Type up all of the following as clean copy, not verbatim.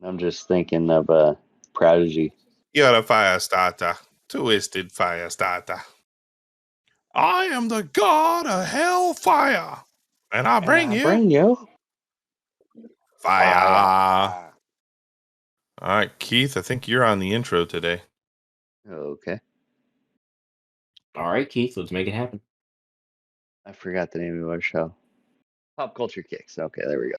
I'm just thinking of Prodigy. You're a fire starter. Twisted fire starter. I am the god of hellfire. And I bring you fire. All right, Keith, I think you're on the intro today. Okay. All right, Keith, let's make it happen. I forgot the name of our show. Pop Culture Kicks. Okay, there we go.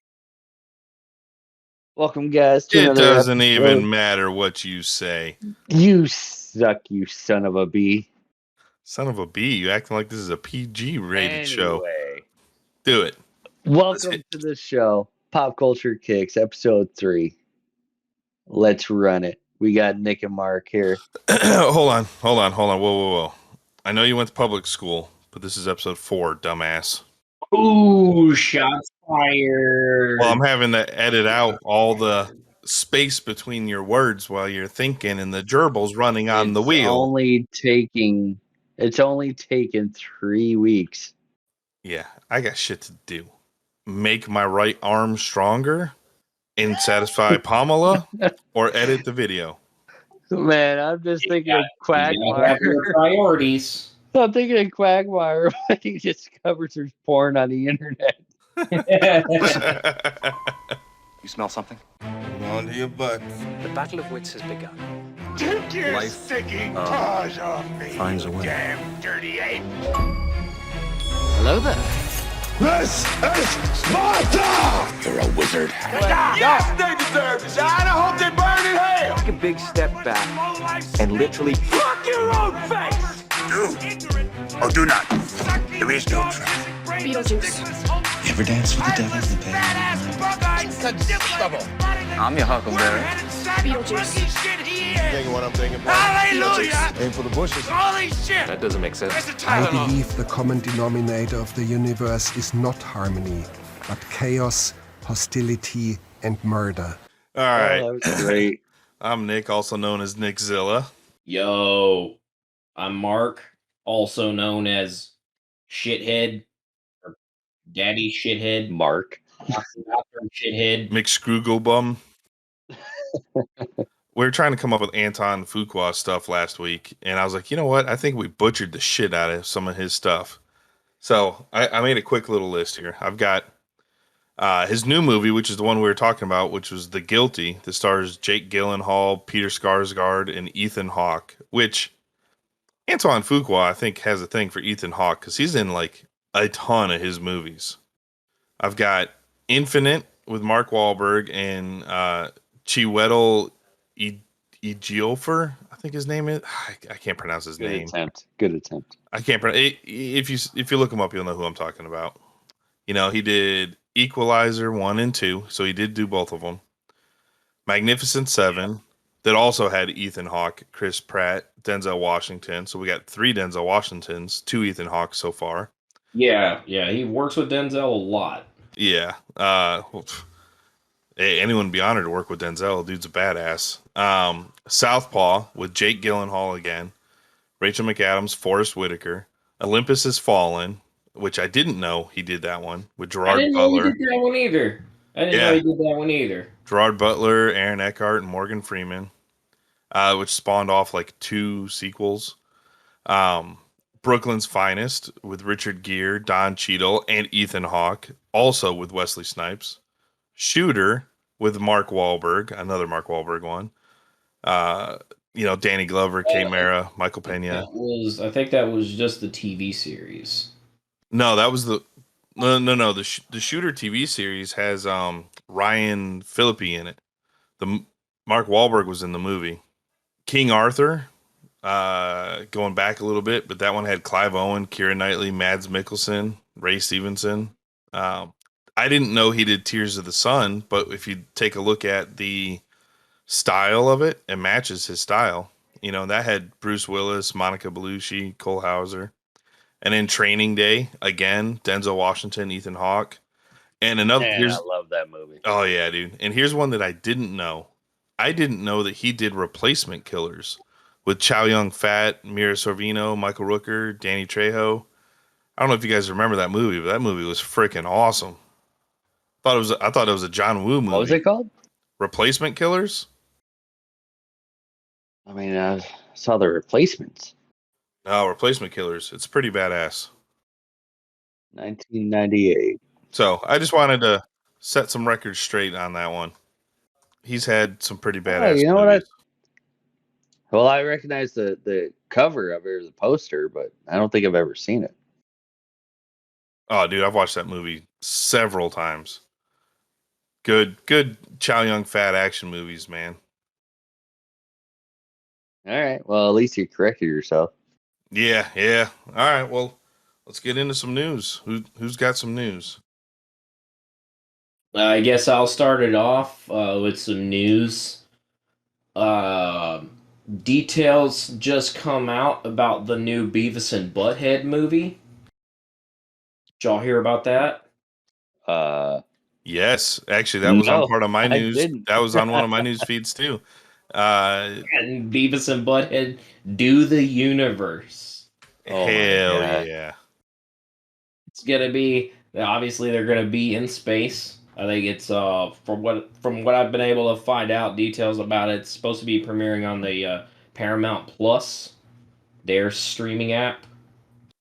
Welcome, guys, to It another doesn't episode. even matter what you say. You suck, you son of a bee. Son of a bee, you acting like this is a PG rated show. Anyway, Do it. welcome to the show, Pop Culture Kicks, episode 3. Let's run it. We got Nick and Mark here. Hold on. Whoa. I know you went to public school, but this is episode 4, dumbass. Ooh, shots fired. Well, I'm having to edit out all the space between your words while you're thinking and the gerbil's running on the wheel. It's only taken 3 weeks. Yeah, I got shit to do. Make my right arm stronger and satisfy Pamela or edit the video. Man, I'm just thinking of You have Quagmire. your priorities. I'm thinking of Quagmire when he discovers there's porn on the internet. You smell something? Hold on to your butt. The battle of wits has begun. Take your sticking paws off me, finds a way. damn dirty ape! Hello there. This is Sparta! You're a wizard. Yes, they deserve it, and I hope they burn in hell! Take a big step back and literally Fuck your own face! Do or do not. There is no try. Beetlejuice. You ever dance with the devil in the pale? I'm your huckleberry. Beetlejuice. Thinking what I'm thinking about. Hallelujah! Aim for the bushes. Holy shit! That doesn't make sense. I believe the common denominator of the universe is not harmony, but chaos, hostility, and murder. All right. Oh, that was great. I'm Nick, also known as Nickzilla. Yo, I'm Mark, also known as Shithead or Daddy Shithead, Mark. Dr. Shithead. McScrooglebum. We were trying to come up with Anton Fuqua stuff last week, and I was like, you know what? I think we butchered the shit out of some of his stuff. So I made a quick little list here. I've got his new movie, which is the one we were talking about, which was The Guilty, that stars Jake Gyllenhaal, Peter Skarsgård, and Ethan Hawke, which Antoine Fuqua, I think, has a thing for Ethan Hawke because he's in like a ton of his movies. I've got Infinite with Mark Wahlberg and Chiwetel Ejiofor, I think his name is. I can't pronounce his Good name. Good attempt. I can't pronounce. If you look him up, you'll know who I'm talking about. You know, he did Equalizer 1 and 2, so he did do both of them. Magnificent Seven, that also had Ethan Hawke, Chris Pratt, Denzel Washington. So we got 3 Denzel Washingtons, 2 Ethan Hawke so far. Yeah, he works with Denzel a lot. Yeah. Anyone would be honored to work with Denzel. Dude's a badass. Southpaw with Jake Gyllenhaal again. Rachel McAdams, Forrest Whitaker. Olympus Has Fallen, which I didn't know he did that one, with Gerard I didn't Butler. know he did that one either. Gerard Butler, Aaron Eckhart, and Morgan Freeman, which spawned off like 2 sequels. Brooklyn's Finest with Richard Gere, Don Cheadle, and Ethan Hawke, also with Wesley Snipes. Shooter with Mark Wahlberg, another Mark Wahlberg one. Danny Glover, Kate Mara, Michael Pena. I think that was just the TV series. No, that was the The Shooter TV series has Ryan Phillippe in it. The Mark Wahlberg was in the movie. King Arthur, going back a little bit, but that one had Clive Owen, Keira Knightley, Mads Mikkelsen, Ray Stevenson. I didn't know he did Tears of the Sun, but if you take a look at the style of it, it matches his style. You know, that had Bruce Willis, Monica Bellucci, Cole Hauser. And in Training Day, again, Denzel Washington, Ethan Hawke. And another... I love that movie. Oh, yeah, dude. And here's one that I didn't know. I didn't know that he did Replacement Killers with Chow Yun-Fat, Mira Sorvino, Michael Rooker, Danny Trejo. I don't know if you guys remember that movie, but that movie was freaking awesome. I thought it was a John Woo movie. What was it called? Replacement Killers? I mean, I saw the replacements. No, Replacement Killers. It's pretty badass. 1998. So I just wanted to set some records straight on that one. He's had some pretty Oh, badass you know what? movies. Well, I recognize the cover of it or the poster, but I don't think I've ever seen it. Oh, dude, I've watched that movie several times. Good Chow Yun Fat action movies, man. All right. Well, at least you corrected yourself. Yeah. All right, well, let's get into some news. Who's got some news? I guess I'll start it off with some news. Uh, Details just come out about the new Beavis and Butthead movie. Did y'all hear about that? Yes, actually, that was on No, part of my I news. didn't. That was on one of my news feeds too. And Beavis and Butthead do the universe. Oh my Hell God. yeah. It's gonna be obviously they're gonna be in space. I think it's from what I've been able to find out details about it. It's supposed to be premiering on the Paramount Plus, their streaming app.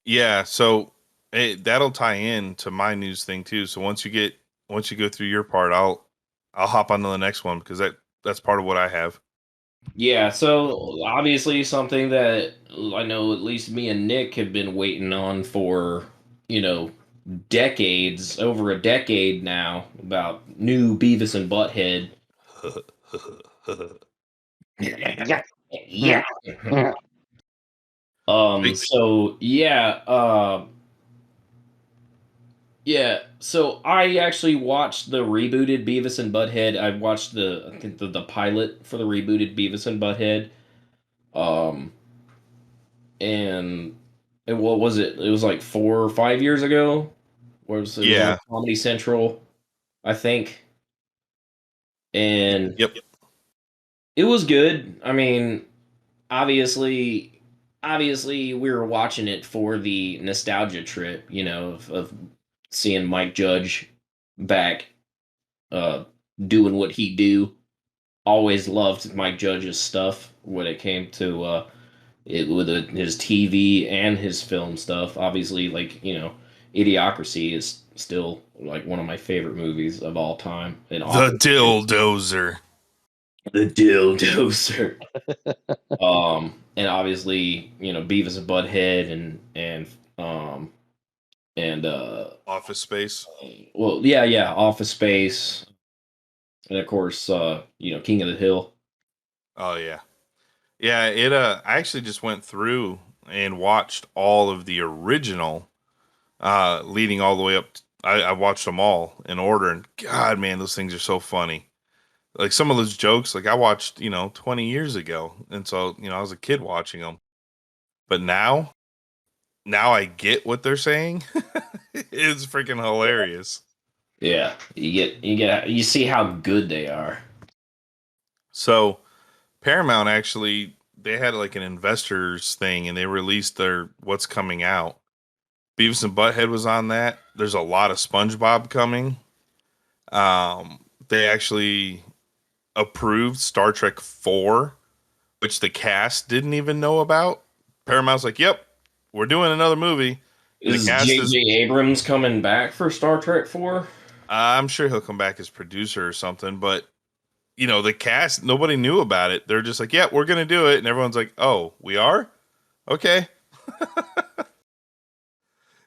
Yeah, so that'll tie in to my news thing too. So once you go through your part, I'll hop onto the next one because that's part of what I have. Yeah, so obviously something that I know at least me and Nick have been waiting on for, decades, over a decade now, about new Beavis and Butthead. Yeah. So so I actually watched the rebooted Beavis and Butthead. I watched I think the pilot for the rebooted Beavis and Butthead. Um and what was it? It was like 4 or 5 years ago. It was Yeah. on Comedy Central, I think. And Yep. it was good. I mean, obviously we were watching it for the nostalgia trip, of seeing Mike Judge back doing what he do. Always loved Mike Judge's stuff when it came to his TV and his film stuff. Obviously, Idiocracy is still like one of my favorite movies of all time. And The Dildozer. the dildozer. And obviously, Beavis and Butthead and Office Space. well, yeah, Office Space, and of course, King of the Hill. Oh yeah. Yeah, I actually just went through and watched all of the original leading all the way up. I watched them all in order, and God, man, those things are so funny. Like some of those jokes, like I watched, 20 years ago, and so I was a kid watching them. But now I get what they're saying. It's freaking hilarious. Yeah, you see how good they are. So Paramount actually they had like an investors thing, and they released their what's coming out. Beavis and Butthead was on that. There's a lot of SpongeBob coming. They actually approved Star Trek 4, which the cast didn't even know about. Paramount's like, "Yep, we're doing another movie." Is J.J. Abrams coming back for Star Trek 4? I'm sure he'll come back as producer or something, but the cast, nobody knew about it. They're just like, "Yeah, we're gonna do it," and everyone's like, "Oh, we are? Okay."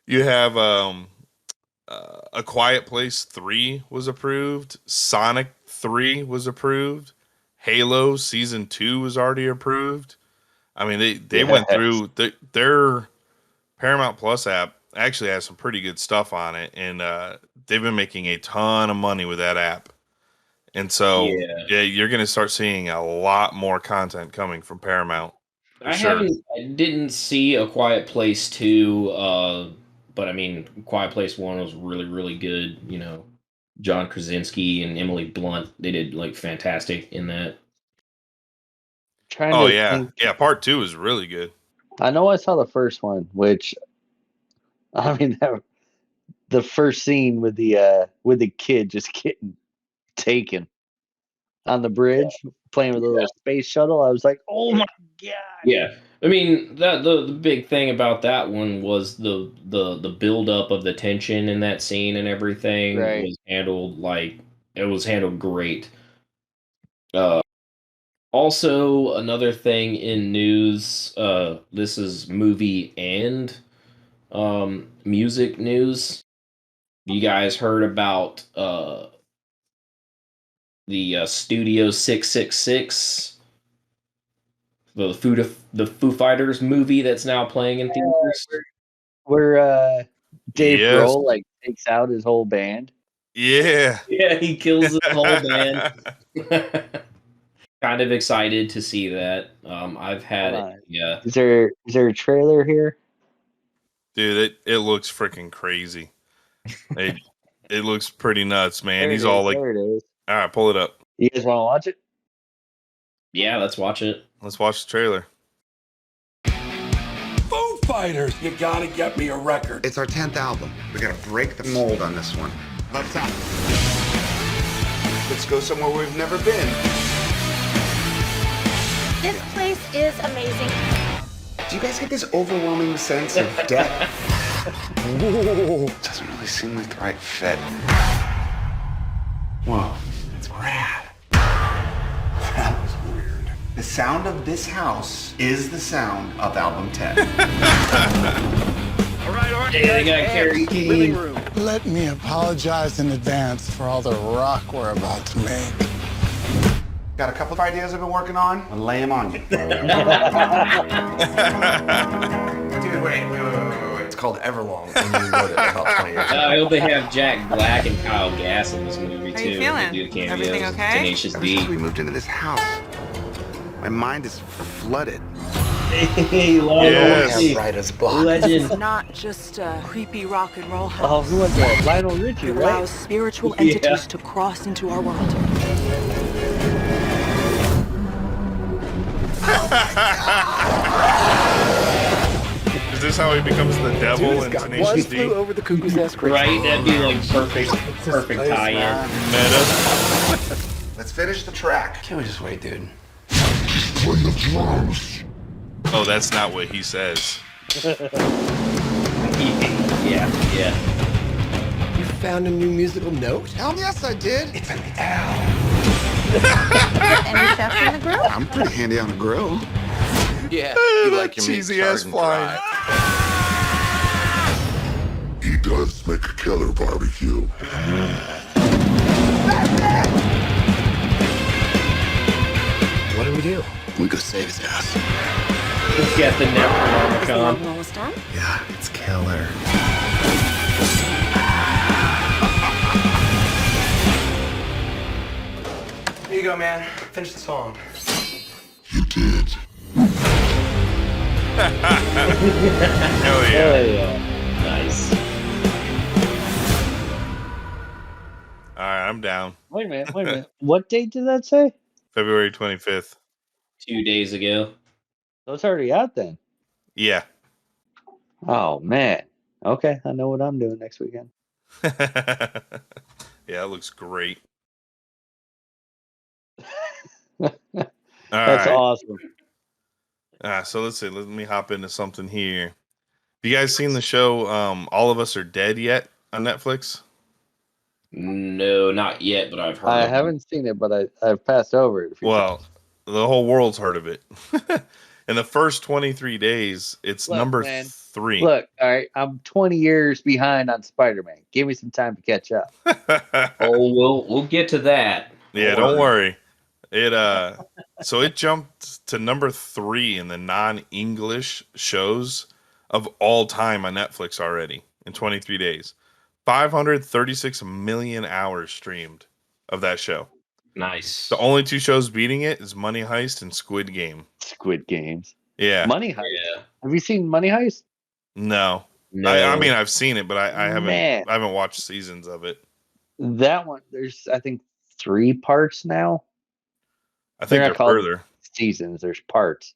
You have A Quiet Place 3 was approved. Sonic 3 was approved. Halo Season 2 was already approved. I mean, they went through their Paramount Plus app actually has some pretty good stuff on it, and they've been making a ton of money with that app. And so, yeah, you're going to start seeing a lot more content coming from Paramount. I didn't see A Quiet Place 2, but I mean, Quiet Place 1 was really, really good. John Krasinski and Emily Blunt, they did like fantastic in that. Trying to yeah. think. Yeah, part 2 is really good. I know I saw the first one, which I mean the first scene with the kid just getting taken. on the bridge playing with a little space shuttle. I was like, oh my god. Yeah, I mean the big thing about that one was the build up of the tension in that scene and everything Right. was handled like it was handled great. Uh, Also, another thing in news. This is movie and music news. You guys heard about the Studio 666, the Foo Fighters movie that's now playing in theaters? Where Dave Yes. Grohl like takes out his whole band. Yeah. Yeah, he kills his whole band. Kind of excited to see that. I've had Hold on. yeah. Is there a trailer here? Dude, it looks freaking crazy. It looks pretty nuts, man. There He's it all is, like, there it is. all right, pull it up. You guys want to watch it? Yeah, let's watch it. Let's watch the trailer. Foo Fighters, you gotta get me a record. It's our 10th album. We gotta break the mold on this one. Let's go somewhere we've never been. This place is amazing. Do you guys get this overwhelming sense of death? Whoa. Doesn't really seem like the right fit. Whoa, it's rad. That was weird. The sound of this house is the sound of album 10. All right. Yeah, they got Carrie Living King. room. Let me apologize in advance for all the rock we're about to make. Got a couple of ideas I've been working on. I'll lay them on you. Dude, wait. It's called Everlong. And you wrote it about 20 years ago. I hope they have Jack Black and Kyle Gass in this movie too. How you feeling? They do the cameos. Everything okay? Tenacious Ever since D. we moved into this house, my mind is flooded. Hey, Yes. Writer's block. Legend. It's not just a creepy rock and roll Oh, house. who was that? Lionel Richie, It right? allows spiritual Yeah. entities to cross into our world. Is this how he becomes the devil in Tenacious D? over the cuckoo's nest. Right? That'd be like perfect tie-in. Meta. Let's finish the track. Can't we just wait, dude? Oh, that's not what he says. Yeah. You found a new musical note? Hell yes, I did. It's an L. Any chefs in the grill? I'm pretty handy on a grill. Yeah. You like your cheesy ass flying. He does make a killer barbecue. What do we do? We go save his ass. Let's get the Is the Necronomicon. one almost done? Yeah, it's killer. Here you go, man. Finish the song. You did. Hell yeah. Hell yeah. Nice. All right, I'm down. Wait a minute. What date did that say? February 25th. 2 days ago. So it's already out then. Yeah. Oh man. Okay, I know what I'm doing next weekend. Yeah, it looks great. All That's right. awesome. So let's see. Let me hop into something here. Have you guys seen the show All of Us Are Dead yet on Netflix? No, not yet, but I've heard. I of it. haven't seen it, but I've passed over it. Well, the whole world's heard of it. In the first 23 days, it's Look, number man. 3. Look, all right, I'm 20 years behind on Spider-Man. Give me some time to catch up. Oh, we'll get to that. Yeah, don't worry. It so it jumped to number 3 in the non-English shows of all time on Netflix already in 23 days. 536 million hours streamed of that show. Nice. The only 2 shows beating it is Money Heist and Squid Game. Squid Games. Yeah. Money Heist. Yeah. Have you seen Money Heist? No. No. I mean I've seen it, but I Man. haven't watched seasons of it. That one, there's I think 3 parts now. I think They're not they're called further. seasons, there's parts.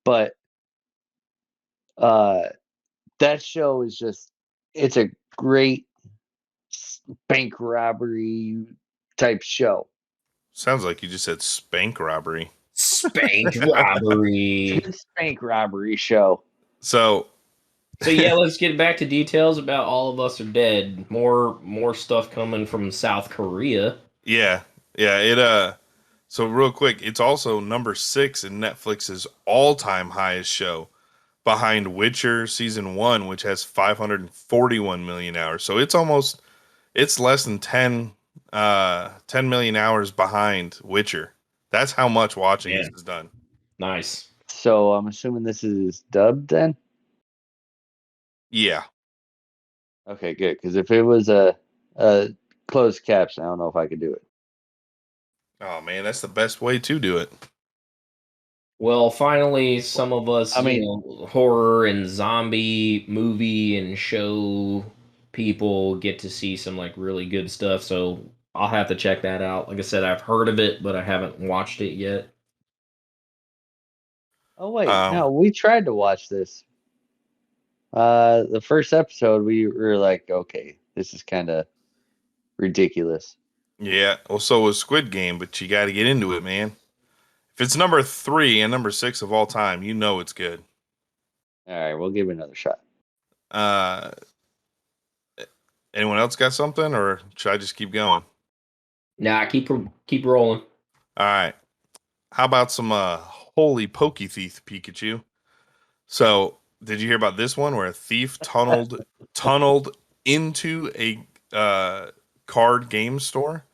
But that show is just it's a great bank robbery type show. Sounds like you just said spank robbery. Spank robbery. It's a spank robbery show. So yeah, let's get back to details about All of Us Are Dead. More stuff coming from South Korea. Yeah. It so real quick, it's also number 6 in Netflix's all-time highest show, behind Witcher season 1, which has 541 million hours. So it's less than 10 million hours behind Witcher. That's how much watching this is done. Nice. So I'm assuming this is dubbed then? Yeah. Okay, good. Because if it was a closed caption, I don't know if I could do it. Oh man, that's the best way to do it. Well, finally, some of us, I mean- horror and zombie movie and show people get to see some like really good stuff. So I'll have to check that out. Like I said, I've heard of it, but I haven't watched it yet. Oh wait, no, we tried to watch this. The first episode, we were like, okay, this is kind of ridiculous. Yeah. Well, so was Squid Game, but you got to get into it, man. If it's number 3 and number 6 of all time, you know it's good. All right, we'll give it another shot. Anyone else got something, or should I just keep going? Nah, keep rolling. All right. How about some holy pokey thief Pikachu? So, did you hear about this one where a thief tunneled into a card game store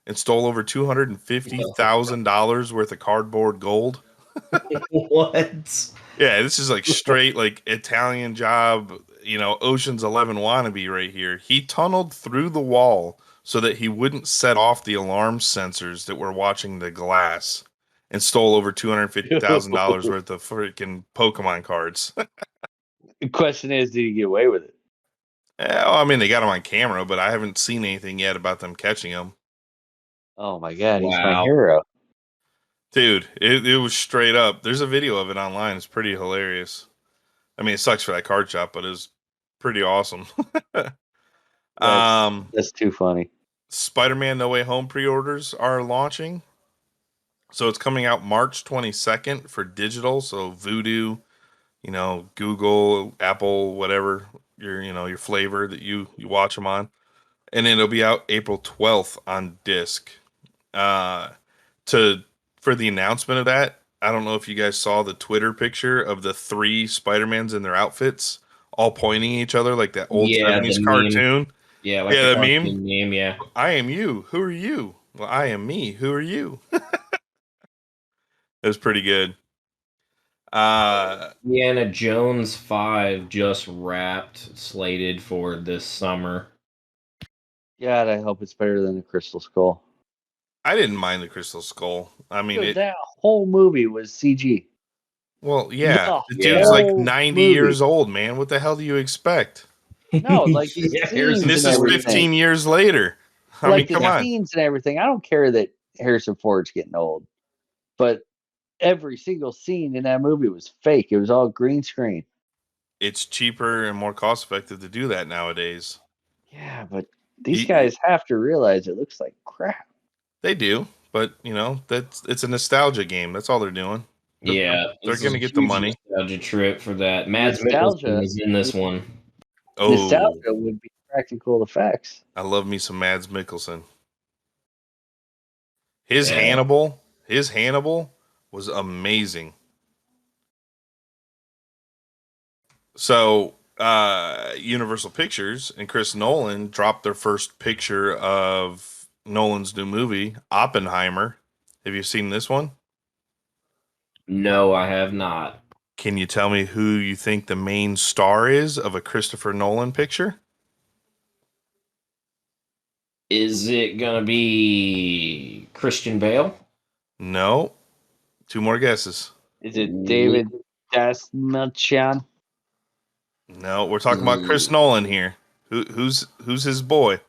and stole over $250,000 worth of cardboard gold? What? Yeah, this is like straight like Italian job, Ocean's 11 wannabe right here. He tunneled through the wall so that he wouldn't set off the alarm sensors that were watching the glass, and stole over $250,000 worth of freaking Pokemon cards. The question is, did he get away with it? Well, I mean, they got him on camera, but I haven't seen anything yet about them catching him. Oh my god, he's my Wow. hero. Dude, it was straight up. There's a video of it online. It's pretty hilarious. I mean, it sucks for that card shop, but it's pretty awesome. That's too funny. Spider-Man No Way Home pre-orders are launching. So it's coming out March 22nd for digital. So Vudu, Google, Apple, whatever your flavor that you watch them on. And then it'll be out April 12th on disc. For the announcement of that, I don't know if you guys saw the Twitter picture of the 3 Spider-Mans in their outfits all pointing at each other like that old 70s the cartoon. Meme. Yeah, like the the meme. Yeah. I am you. Who are you? Well, I am me. Who are you? It was pretty good. Indiana Jones 5 just wrapped, slated for this summer. God, I hope it's better than the Crystal Skull. I didn't mind the Crystal Skull. I mean, Dude, that whole movie was CG. Well, yeah. The The dude's like whole 90 movie. years old, man. What the hell do you expect? No, like the Yeah, scenes And this and is everything. 15 years later. I Like mean, the come on. scenes and everything. I don't care that Harrison Ford's getting old, but every single scene in that movie was fake. It was all green screen. It's cheaper and more cost effective to do that nowadays. Yeah, but these guys have to realize it looks like crap. They do, but it's a nostalgia game. That's all they're doing. Yeah, They're this going to is a get the huge money. Nostalgia trip for that. Mads Nostalgia. Mikkelsen is in this one. Oh, Nostalgia would be practical effects. I love me some Mads Mikkelsen. His Yeah. Hannibal was amazing. So, Universal Pictures and Chris Nolan dropped their first picture of Nolan's new movie, Oppenheimer. Have you seen this one? No, I have not. Can you tell me who you think the main star is of a Christopher Nolan picture? Is it gonna be Christian Bale? No. 2 more guesses. Is it David Dasmalchian? No, we're talking about Chris Nolan here. Who's his boy?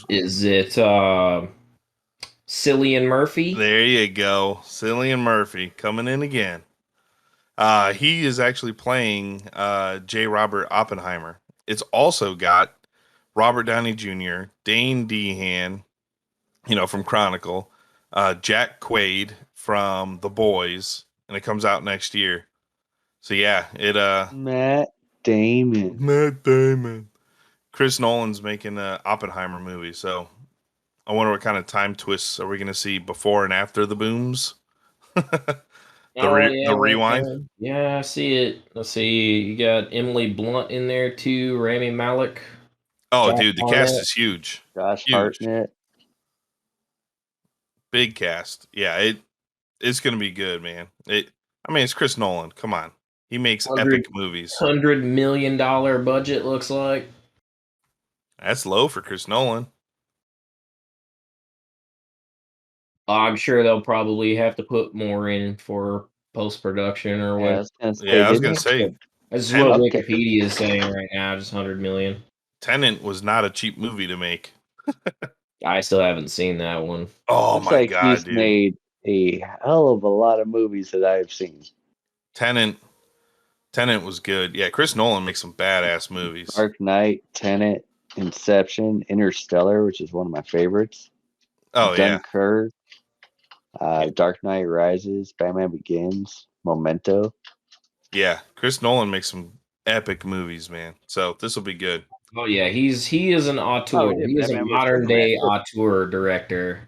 Is it Cillian Murphy? There you go. Cillian Murphy coming in again. He is actually playing J. Robert Oppenheimer. It's also got Robert Downey Jr., Dane DeHaan, from Chronicle, Jack Quaid from The Boys, and it comes out next year. So yeah, Matt Damon. Matt Damon. Chris Nolan's making an Oppenheimer movie, so I wonder what kind of time twists are we going to see before and after the booms. The rewind. Yeah, I see it. Let's see. You got Emily Blunt in there too. Rami Malek. Oh, Josh dude, the Hartnett. cast is huge. Josh Huge. Hartnett. Big cast. Yeah, it's going to be good, man. It's Chris Nolan. Come on. He makes epic movies. $100 million budget looks like. That's low for Chris Nolan. I'm sure they'll probably have to put more in for post-production or Yeah, I what. was gonna say. Yeah, I was didn't going he to say. get This is what Okay. Wikipedia is saying right now, just 100 million. Tenet was not a cheap movie to make. I still haven't seen that one. Oh Looks my like god, he's dude. made a hell of a lot of movies that I've seen. Tenet was good. Yeah, Chris Nolan makes some badass movies. Dark Knight, Tenet, Inception, Interstellar, which is one of my favorites. Oh yeah. Dunkirk, Dark Knight Rises, Batman Begins, Memento. Yeah, Chris Nolan makes some epic movies, man. So this will be good. Oh yeah, he is an auteur. Oh, yeah, he is a Batman vs modern day Superman. auteur director.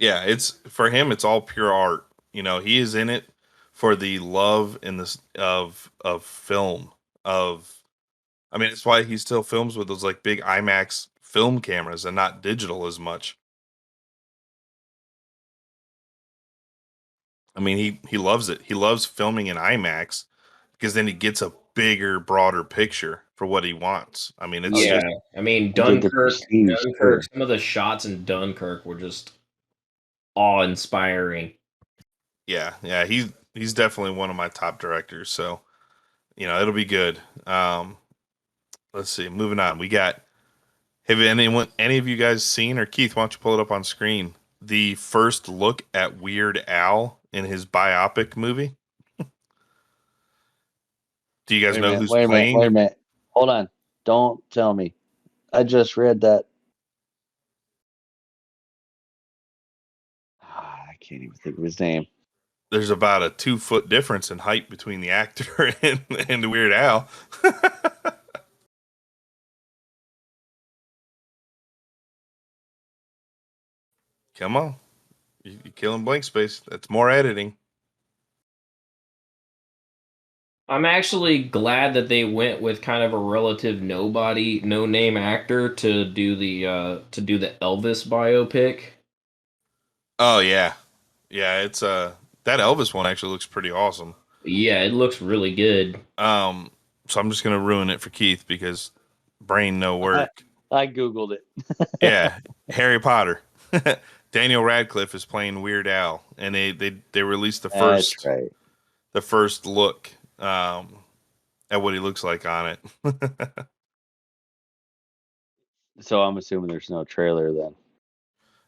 Yeah, it's for him. It's all pure art. He is in it for the love and this of film. It's why he still films with those like big IMAX film cameras and not digital as much. He loves it. He loves filming in IMAX because then he gets a bigger, broader picture for what he wants. It's Yeah, just Dunkirk. Prestige, Dunkirk. too. Some of the shots in Dunkirk were just awe-inspiring. yeah. He's definitely one of my top directors. So it'll be good. Let's see. Moving on. We got. Have any of you guys seen, or Keith? Why don't you pull it up on screen? The first look at Weird Al in his biopic movie. Do you guys know who's playing? Wait a minute. Hold on. Don't tell me. I just read that. I can't even think of his name. There's about a 2-foot difference in height between the actor and Weird Al. Come on. You're killing blank space. That's more editing. I'm actually glad that they went with kind of a relative nobody, no name actor to do the Elvis biopic. Oh yeah. Yeah, it's that Elvis one actually looks pretty awesome. Yeah, it looks really good. So I'm just gonna ruin it for Keith because brain no work. I googled it. Yeah, Harry Potter. Daniel Radcliffe is playing Weird Al, and they released the first That's right. the first look at what he looks like on it. So I'm assuming there's no trailer then.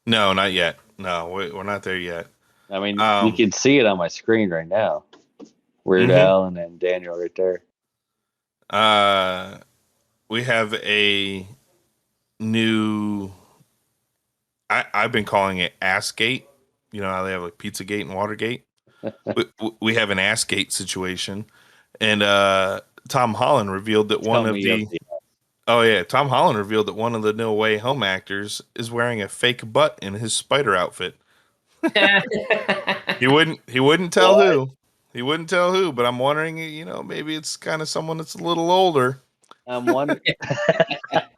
No, not yet. No, we're not there yet. I mean, you can see it on my screen right now. Weird Al and then Daniel right there. We have a new. I've been calling it Assgate. You know how they have like Pizzagate and Watergate. we have an Assgate situation, and Tom Holland revealed that one of the. Oh yeah, Tom Holland revealed that one of the No Way Home actors is wearing a fake butt in his spider outfit. He wouldn't tell who. He wouldn't tell who, but I'm wondering, maybe it's kind of someone that's a little older. I'm wondering.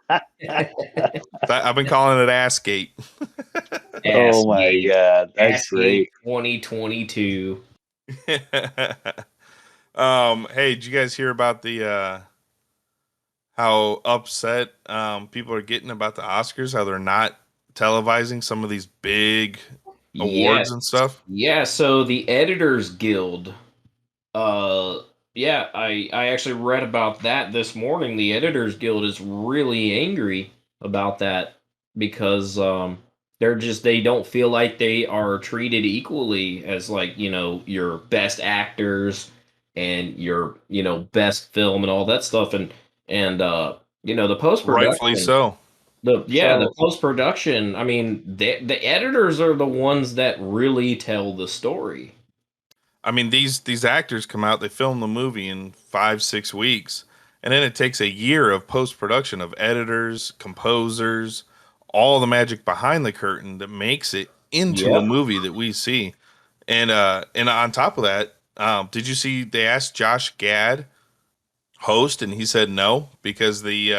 I've been calling it Assgate. Oh my god, that's great. 2022. Hey, did you guys hear about the how upset people are getting about the Oscars? How they're not televising some of these big awards and stuff? Yeah, so the Editors Guild. I actually read about that this morning. The Editors Guild is really angry about that because they don't feel like they are treated equally as your best actors and your best film and all that stuff and the post-production. Rightfully so. The post production. I mean, the editors are the ones that really tell the story. I mean, these actors come out, they film the movie in 5-6 weeks, and then it takes a year of post production of editors, composers, all the magic behind the curtain that makes it into a Yep. movie that we see. And on top of that, did you see they asked Josh Gad host, and he said no because he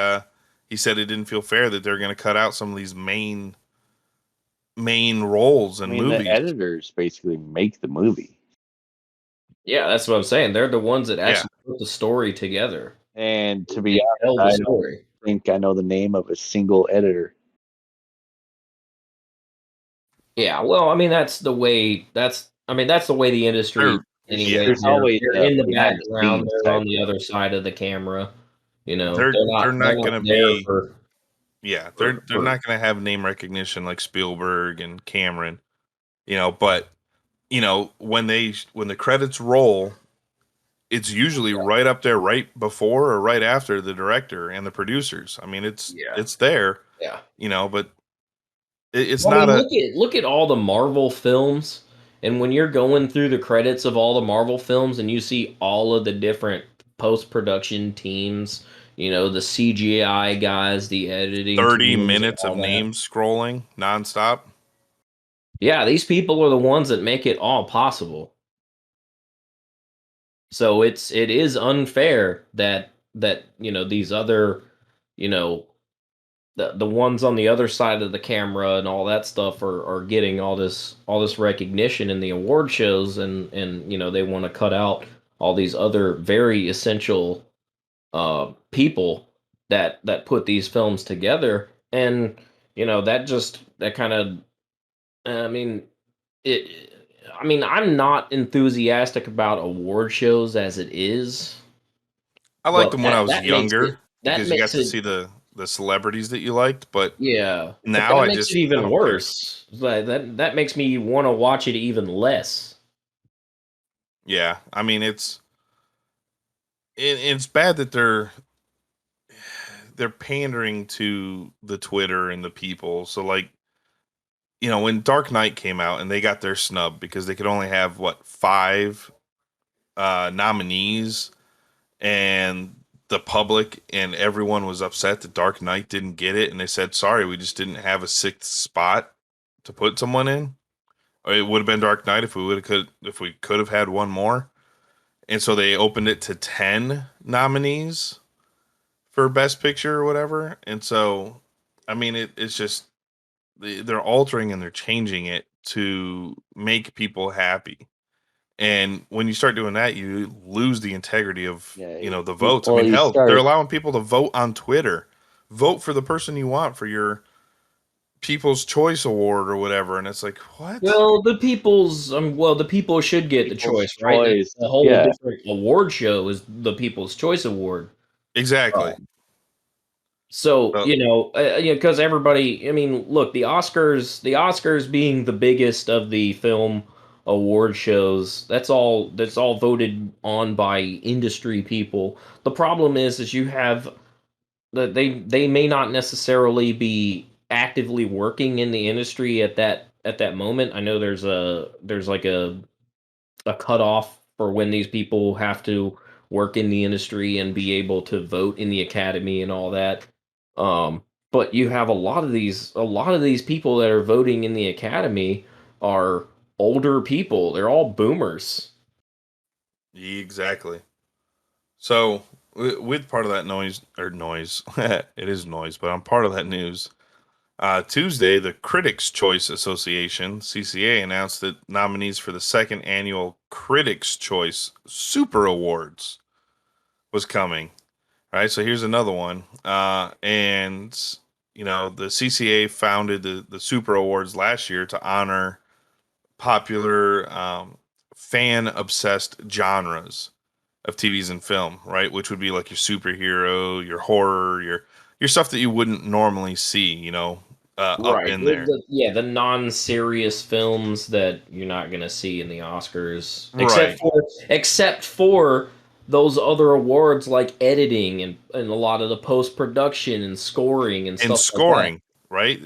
said it didn't feel fair that they're going to cut out some of these main roles I in mean, the movies. editors basically make the movie. Yeah, that's what I'm saying. They're the ones that actually put the story together. And to They be tell honest, the I don't story. think I know the name of a single editor. Yeah, well, I mean that's the way the industry anyway. There's always They're a in the behind the background, scenes they're type on the thing. other side of the camera. You know, They're they're not not going to there be for they're not going to have name recognition like Spielberg and Cameron, but when the credits roll, it's usually right up there right before or right after the director and the producers. I mean, it's there, Yeah. but it's Well, I not mean, a look at all the Marvel films, and when you're going through the credits of all the Marvel films, and you see all of the different post production teams, the CGI guys, the editing 30 teams, minutes of all that. names scrolling nonstop. Yeah, these people are the ones that make it all possible. So it is unfair that these other you know the ones on the other side of the camera and all that stuff are getting all this recognition in the award shows, and they want to cut out all these other very essential people that put these films together. And that kind of, I mean, it I'm not enthusiastic about award shows as it is, I liked but them when I was that makes it younger that because you got makes to it see the celebrities that you liked, but yeah, but now that I makes it don't even care. worse. Like, that makes me want to watch it even less. Yeah, I mean it's bad that they're pandering to the Twitter and the people. So like, when Dark Knight came out and they got their snub because they could only have five nominees, and the public and everyone was upset that Dark Knight didn't get it, and they said, "Sorry, we just didn't have a sixth spot to put someone in." Or it would have been Dark Knight if we could have had one more. And so they opened it to 10 nominees for Best Picture or whatever. And so, I mean, it's just they're altering and they're changing it to make people happy. And when you start doing that, you lose the integrity of the votes. I mean, you hell, they're start allowing people to vote on Twitter. Vote for the person you want for your People's Choice Award or whatever, and it's like, what? Well, the people should get the People's choice, right? That's Choice, a whole yeah. different award show is the People's Choice Award. Exactly. So, Well, because everybody, I mean, look, the Oscars being the biggest of the film award shows, that's all voted on by industry people. The problem is you have that they may not necessarily be actively working in the industry at that moment. I know there's like a cutoff for when these people have to work in the industry and be able to vote in the academy and all that. But you have a lot of these people that are voting in the academy are older people. They're all boomers. exactly. So, with part of that noise, it is noise, but I'm part of that news. Tuesday, the Critics' Choice Association, CCA, announced that nominees for the second annual Critics' Choice Super Awards was coming. All right, so here's another one. And, the CCA founded the Super Awards last year to honor popular fan-obsessed genres of TVs and film, right? Which would be like your superhero, your horror, your stuff that you wouldn't normally see, up Right. in there. The non-serious films that you're not going to see in the Oscars, Right. except for those other awards like editing and a lot of the post production and scoring and And stuff like that. scoring, right?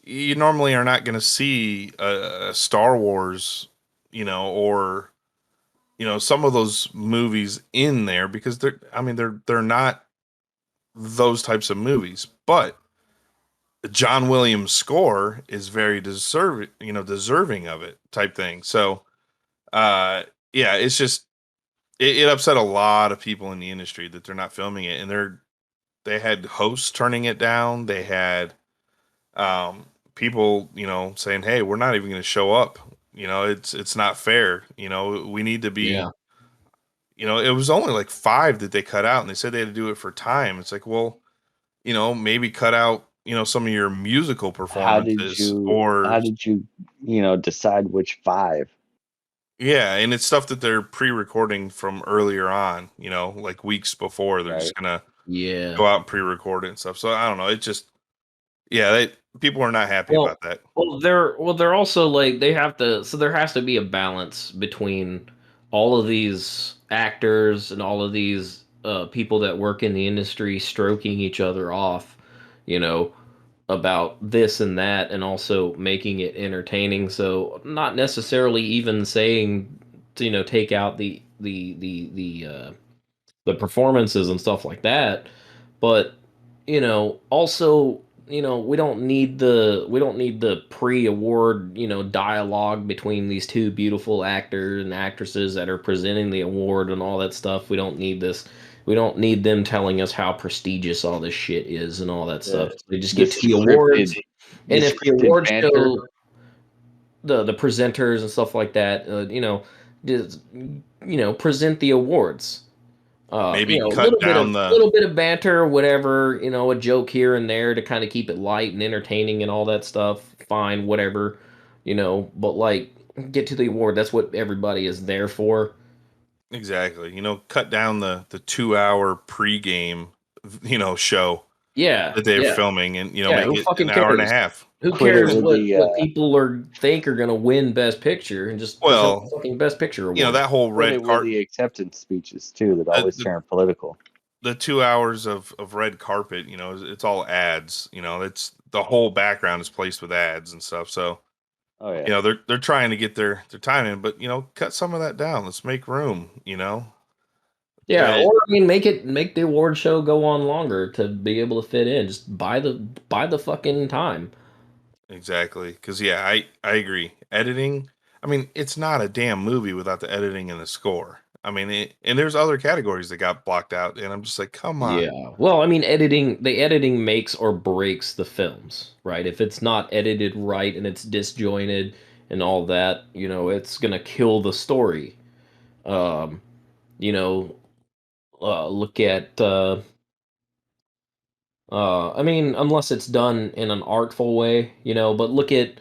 You normally are not going to see a Star Wars, or some of those movies in there because they're not those types of movies. But John Williams' score is very deserving of it type thing. So, yeah, it's just it upset a lot of people in the industry that they're not filming it, and they had hosts turning it down. They had people, saying, "Hey, we're not even going to show up. It's not fair. We need to be." Yeah. It was only like 5 that they cut out, and they said they had to do it for time. It's like, well, maybe cut out, some of your musical How did performances, you or decide which 5? yeah, and it's stuff that they're pre-recording from earlier on, like weeks before. They're just gonna go out and pre-record it and stuff. So I don't know. It just, yeah, people are not happy about that. They're also like they have to. So there has to be a balance between all of these actors and all of these people that work in the industry stroking each other off, about this and that, and also making it entertaining. So not necessarily even saying to, take out the performances and stuff like that, but also, we don't need the pre-award, dialogue between these two beautiful actors and actresses that are presenting the award and all that stuff. We don't need this. We don't need them telling us how prestigious all this shit is and all that stuff. They just get to the awards, and if the awards show the presenters and stuff like that, just, present the awards. Maybe a cut down little bit of banter or whatever, a joke here and there to kind of keep it light and entertaining and all that stuff. Fine, whatever, but like get to the award. That's what everybody is there for. Exactly. Cut down the 2-hour pregame, show. Yeah, that they're filming, and make it an cares? hour and a half. Who cares what people think are gonna win Best Picture, and just present the fucking Best Picture award. That whole red carpet, the acceptance speeches too that always turn political. The 2 hours of red carpet, it's all ads. It's the whole background is placed with ads and stuff. So, they're trying to get their time in, but cut some of that down. Let's make room. Yeah, or make the award show go on longer to be able to fit in. Just buy the fucking time. Exactly, because I agree. Editing, it's not a damn movie without the editing and the score. And there's other categories that got blocked out, and I'm just like, come on. Yeah, well, editing makes or breaks the films, right? If it's not edited right and it's disjointed and all that, it's gonna kill the story. Look at unless it's done in an artful way, but look at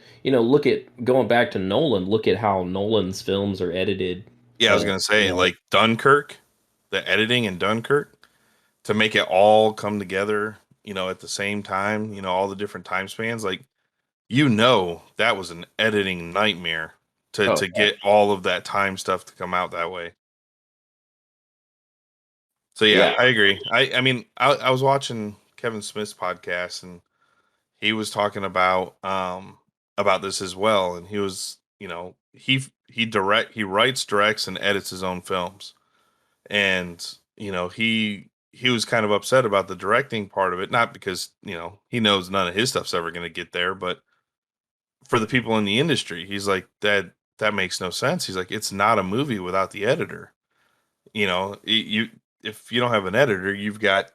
going back to Nolan. Look at how Nolan's films are edited. Yeah, I was gonna say, like Dunkirk, the editing in Dunkirk, to make it all come together, at the same time, all the different time spans, like, that was an editing nightmare to get all of that time stuff to come out that way. So yeah, I agree. I was watching Kevin Smith's podcast, and he was talking about this as well, and he was, he writes, directs, and edits his own films, and he was kind of upset about the directing part of it, not because he knows none of his stuff's ever going to get there, but for the people in the industry, he's like, that makes no sense. He's like, it's not a movie without the editor. If you don't have an editor, you've got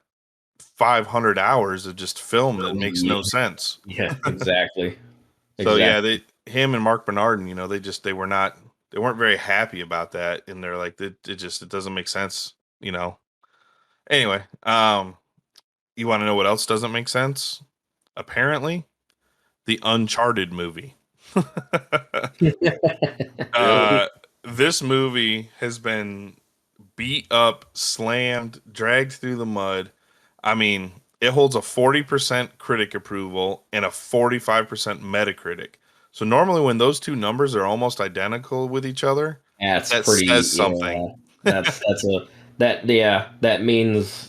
500 hours of just film that makes no sense. Yeah, exactly. So yeah, him and Mark Bernardin, they weren't very happy about that, and they're like, it doesn't make sense. Anyway, you want to know what else doesn't make sense? Apparently, the Uncharted movie. This movie has been beat up, slammed, dragged through the mud. It holds a 40% critic approval and a 45% Metacritic. So normally when those two numbers are almost identical with each other, that says something. Yeah, that means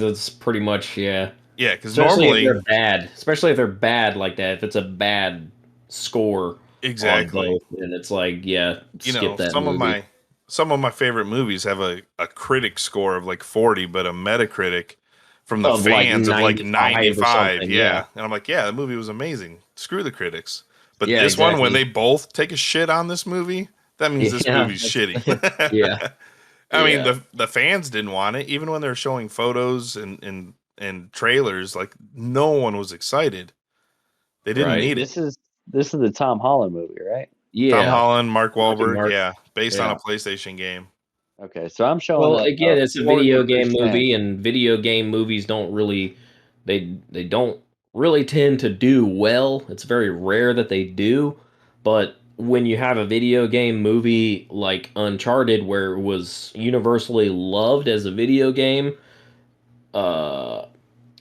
it's pretty much Yeah, because Especially if normally, they're bad. Especially if they're bad like that. If it's a bad score on exactly. both, and it's like, yeah, You skip know, that movie. some of my favorite movies have a critic score of like 40, but a Metacritic from the Of like fans of like 95 or 95. something. Yeah. Yeah. And I'm like, yeah, the movie was amazing. Screw the critics. But Yeah, this one, when exactly. they both take a shit on this movie, that means this Yeah. movie's shitty. Yeah. I mean, Yeah. the fans didn't want it, even when they're showing photos and trailers. Like no one was excited. They didn't Right. need it. This is the Tom Holland movie, right? Tom Yeah. Holland, Mark Wahlberg, Mark. yeah, based on a Yeah. PlayStation game. Okay, so I'm showing Well, a again, it's a video game 40%. movie, and video game movies don't really they don't really tend to do well. It's very rare that they do, but when you have a video game movie like Uncharted, where it was universally loved as a video game, uh,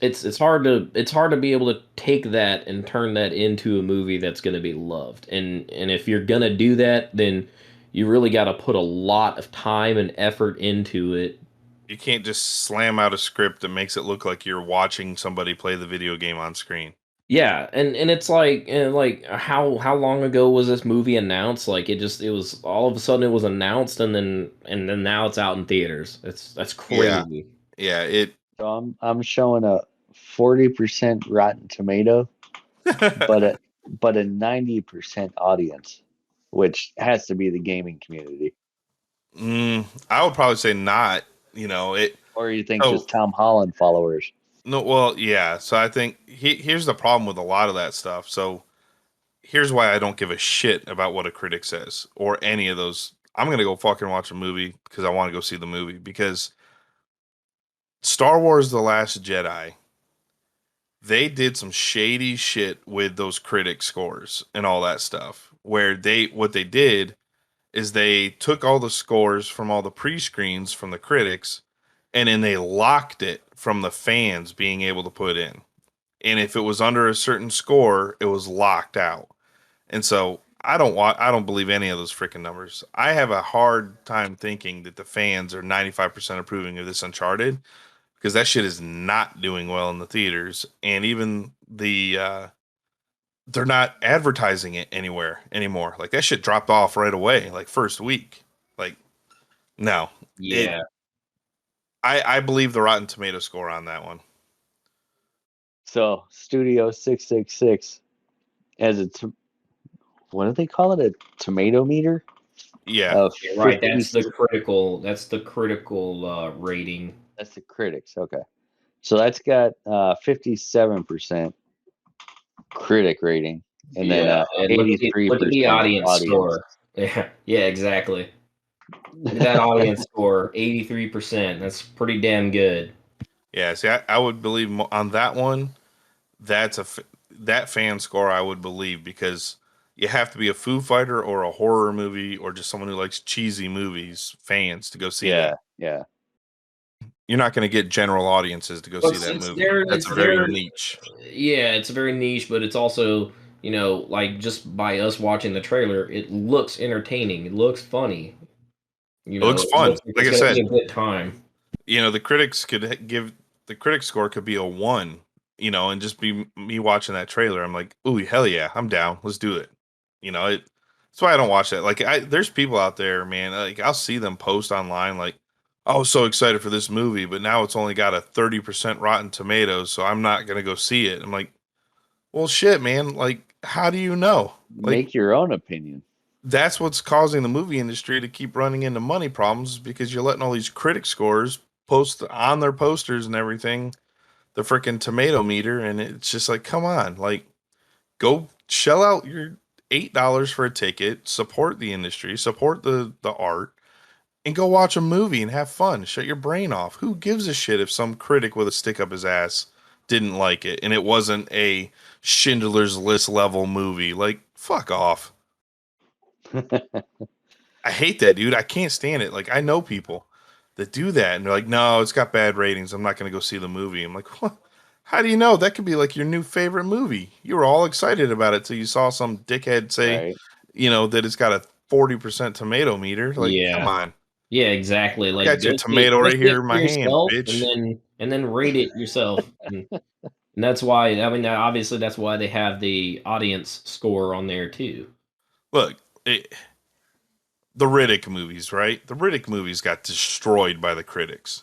it's hard to be able to take that and turn that into a movie that's going to be loved. And if you're going to do that, then you really got to put a lot of time and effort into it. You can't just slam out a script that makes it look like you're watching somebody play the video game on screen. Yeah, and it's like, and like how long ago was this movie announced? Like it was all of a sudden it was announced, and then now it's out in theaters. That's Yeah. crazy. Yeah, it So I'm showing a 40% Rotten Tomato, but a 90% audience, which has to be the gaming community. I would probably say not, you know, it Or you think oh just Tom Holland followers? no, well, yeah. So I think here's the problem with a lot of that stuff. So here's why I don't give a shit about what a critic says or any of those. I'm gonna go fucking watch a movie because I want to go see the movie because Star Wars: The Last Jedi, they did some shady shit with those critic scores and all that stuff. Where what they did is they took all the scores from all the pre-screens from the critics and then they locked it from the fans being able to put in. And if it was under a certain score, it was locked out. And so I don't believe any of those freaking numbers. I have a hard time thinking that the fans are 95% approving of this Uncharted because that shit is not doing well in the theaters, and even they're not advertising it anywhere anymore. Like that shit dropped off right away, like first week. Like no, Yeah. I believe the Rotten Tomato score on that one. So Studio 666 has what do they call it? A tomato meter? Yeah, Right. That's the critical rating. That's the critics. Okay. So that's got 57% critic rating, and then And look at the 83% audience audience. score. Yeah, yeah, exactly. Look at that audience score, 83%. That's pretty damn good. yeah. See, I would believe on that one. That's that fan score I would believe because you have to be a Foo Fighter or a horror movie or just someone who likes cheesy movies fans to go see that. Yeah. You're not going to get general audiences to go see that movie. That's very niche. Yeah, it's very niche, but it's also, like just by us watching the trailer, it looks entertaining. It looks funny. It looks fun. Looks Like I it's gonna said, be a good time. the critics could give the critic score could be a 1, and just be me watching that trailer. I'm like, ooh, hell yeah, I'm down. Let's do it. That's why I don't watch that. Like, there's people out there, man. Like, I'll see them post online, like, I was so excited for this movie, but now it's only got a 30% Rotten Tomatoes, so I'm not gonna go see it. I'm like, well, shit, man. Like, how do you know? Like, Make your own opinion. that's what's causing the movie industry to keep running into money problems because you're letting all these critic scores post on their posters and everything, the freaking tomato meter, and it's just like, come on, like, go shell out your $8 for a ticket, support the industry, support the art, and go watch a movie and have fun. Shut your brain off. Who gives a shit if some critic with a stick up his ass didn't like it and it wasn't a Schindler's List level movie? Like, fuck off. I hate that, dude. I can't stand it. Like, I know people that do that and they're like, no, it's got bad ratings. I'm not going to go see the movie. I'm like, what? How do you know? That could be like your new favorite movie. You were all excited about it till you saw some dickhead say, Right. that it's got a 40% tomato meter. Like, come on. Yeah, exactly. Like got your tomato right here in my hand, bitch. and then rate it yourself. And that's why, I mean, obviously that's why they have the audience score on there too. Look, the Riddick movies, right? The Riddick movies got destroyed by the critics.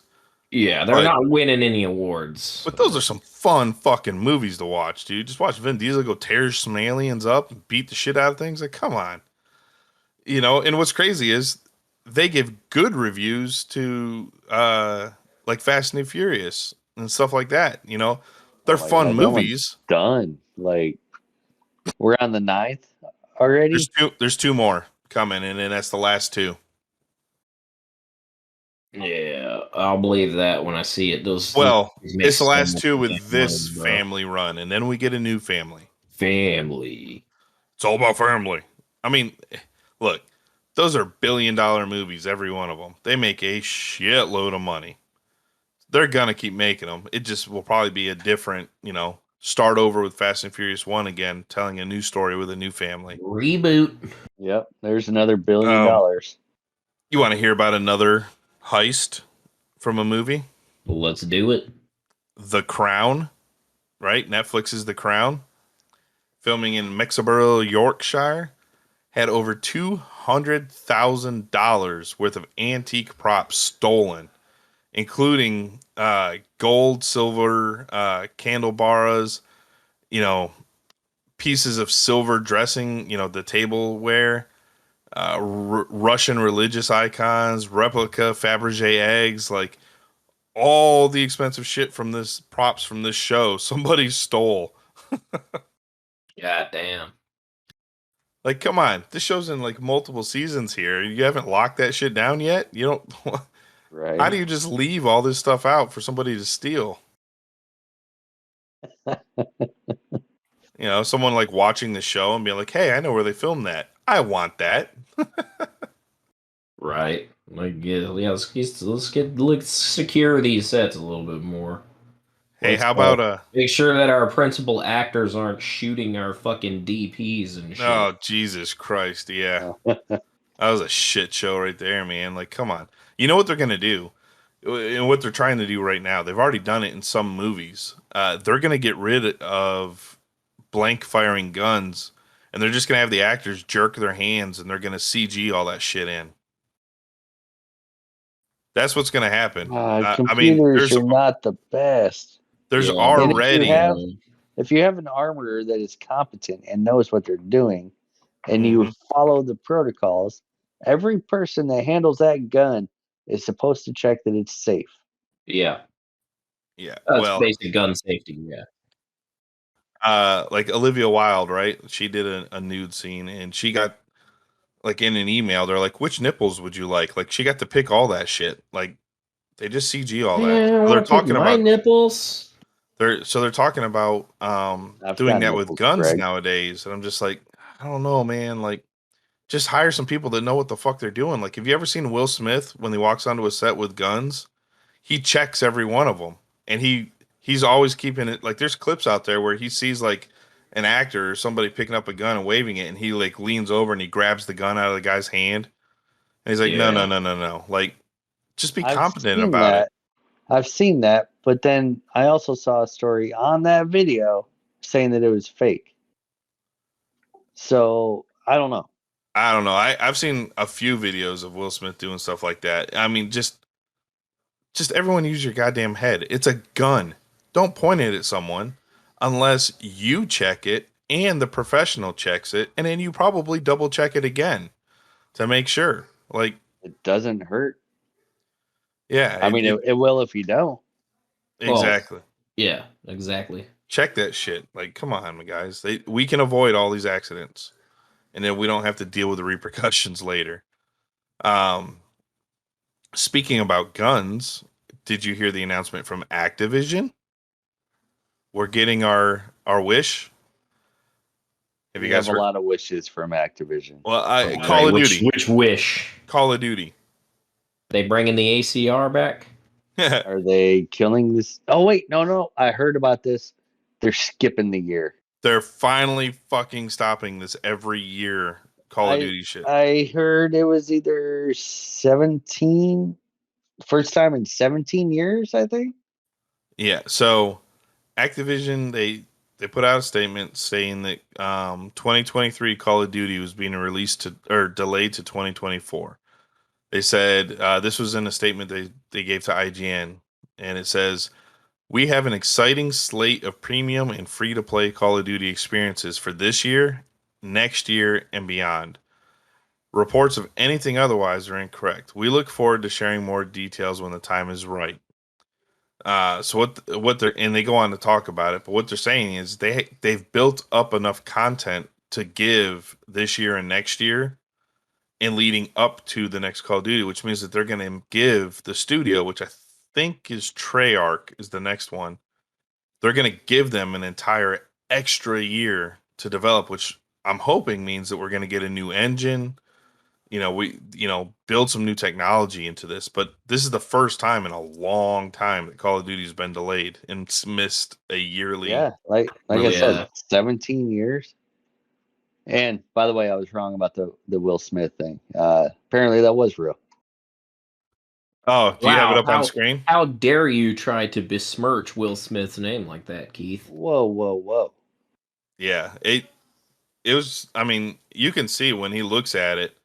Yeah, they're not winning any awards. But those are some fun fucking movies to watch, dude. Just watch Vin Diesel go tear some aliens up and beat the shit out of things. Like, come on. You know, and what's crazy is they give good reviews to like Fast and the Furious and stuff like that. You know, they're fun movies. Done. Like, we're on the 9th already. There's two more coming, and then that's the last two. Yeah, I'll believe that when I see it. It's the last two with this family run, and then we get a new family. Family. It's all about family. I mean, look, those are billion-dollar movies, every one of them. They make a shitload of money. They're gonna keep making them. It just will probably be a different, start over with Fast and Furious 1 again, telling a new story with a new family. Reboot. Yep, there's another $1 billion. You want to hear about another heist from a movie? Let's do it. The Crown, right? Netflix's The Crown, filming in Mexborough, Yorkshire, had over $200,000 worth of antique props stolen, including gold, silver, candelabras, pieces of silver dressing, the tableware, Russian religious icons, replica Fabergé eggs, like all the expensive shit from this props from this show. Somebody stole. God damn. Like, come on. This show's in like multiple seasons here. You haven't locked that shit down yet? You don't. Right. How do you just leave all this stuff out for somebody to steal? Someone like watching the show and being like, hey, I know where they filmed that. I want that. Right. Like, yeah, let's secure these sets a little bit more. Hey, how about make sure that our principal actors aren't shooting our fucking DPs and shit. Oh, Jesus Christ, yeah. That was a shit show right there, man. Like, come on. You know what they're gonna do? And what they're trying to do right now, they've already done it in some movies. They're gonna get rid of blank firing guns, and they're just gonna have the actors jerk their hands, and they're gonna CG all that shit in. That's what's gonna happen. Computers are not the best. There's already. If you have an armorer that is competent and knows what they're doing, and you follow the protocols, every person that handles that gun is supposed to check that it's safe. Yeah. Yeah. That's basic gun safety. Yeah. Like Olivia Wilde, right? She did a nude scene, and she got like in an email. They're like, "Which nipples would you like?" Like, she got to pick all that shit. Like, they just CG all that. So they're talking about nipples. They're talking about doing that with guns nowadays, and I'm just like, I don't know, man. Like, just hire some people that know what the fuck they're doing. Like, have you ever seen Will Smith when he walks onto a set with guns? He checks every one of them, and he's always keeping it. Like, there's clips out there where he sees like an actor or somebody picking up a gun and waving it, and he like leans over and he grabs the gun out of the guy's hand, and he's like, no. Like, just be competent about it. I've seen that, but then I also saw a story on that video saying that it was fake. So I don't know. I've seen a few videos of Will Smith doing stuff like that. I mean, just everyone use your goddamn head. It's a gun. Don't point it at someone unless you check it and the professional checks it, and then you probably double check it again to make sure. Like, it doesn't hurt. Yeah. I mean, it will if you don't. Exactly. Yeah, exactly. Check that shit. Like, come on, guys. We can avoid all these accidents, and then we don't have to deal with the repercussions later. Speaking about guns, did you hear the announcement from Activision? We're getting our wish. We have a lot of wishes from Activision. Well, Call of Duty. Which wish? Call of Duty. They bringing the ACR back? Are they killing this? Oh, wait. No. I heard about this. They're skipping the year. They're finally fucking stopping this every year Call of Duty shit. I heard it was either 17, first time in 17 years, I think. Yeah, so Activision, they put out a statement saying that 2023 Call of Duty was being released to or delayed to 2024. They said this was in a statement they gave to IGN, and it says, "We have an exciting slate of premium and free-to-play Call of Duty experiences for this year, next year, and beyond. Reports of anything otherwise are incorrect. We look forward to sharing more details when the time is right." So what they're and they go on to talk about it, but what they're saying is they've built up enough content to give this year and next year, and leading up to the next Call of Duty, which means that they're going to give the studio, which I think is Treyarch, is the next one. They're going to give them an entire extra year to develop, which I'm hoping means that we're going to get a new engine. We build some new technology into this, but this is the first time in a long time that Call of Duty's been delayed and missed a yearly. Yeah, like I said, 17 years. And by the way, I was wrong about the Will Smith thing. Apparently, that was real. Oh, do you have it up on screen? How dare you try to besmirch Will Smith's name like that, Keith? Whoa. Yeah, it was. I mean, you can see when he looks at it,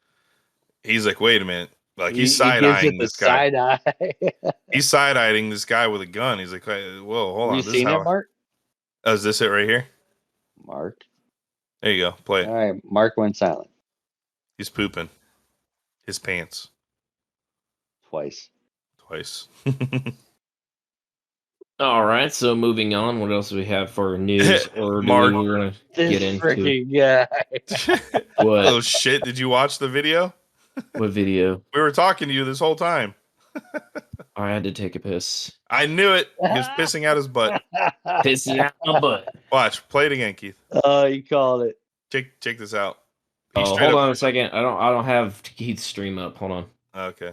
he's like, "Wait a minute!" Like he's side eyeing this guy. Side eye. He's side eyeing this guy with a gun. He's like, "Whoa, hold on." You seen it, Mark? Oh, is this it right here? Mark. There you go. Play it. All right, Mark went silent. He's pooping his pants Twice. All right, so moving on. What else do we have for news? Or Mark, we're gonna get into freaking guy. What? Oh shit! Did you watch the video? What video? We were talking to you this whole time. I had to take a piss. I knew it. He was pissing out his butt. Pissing out my butt. Watch. Play it again, Keith. Oh, you called it. Check this out. Oh, hold on a second. I don't have Keith's stream up. Hold on. Okay.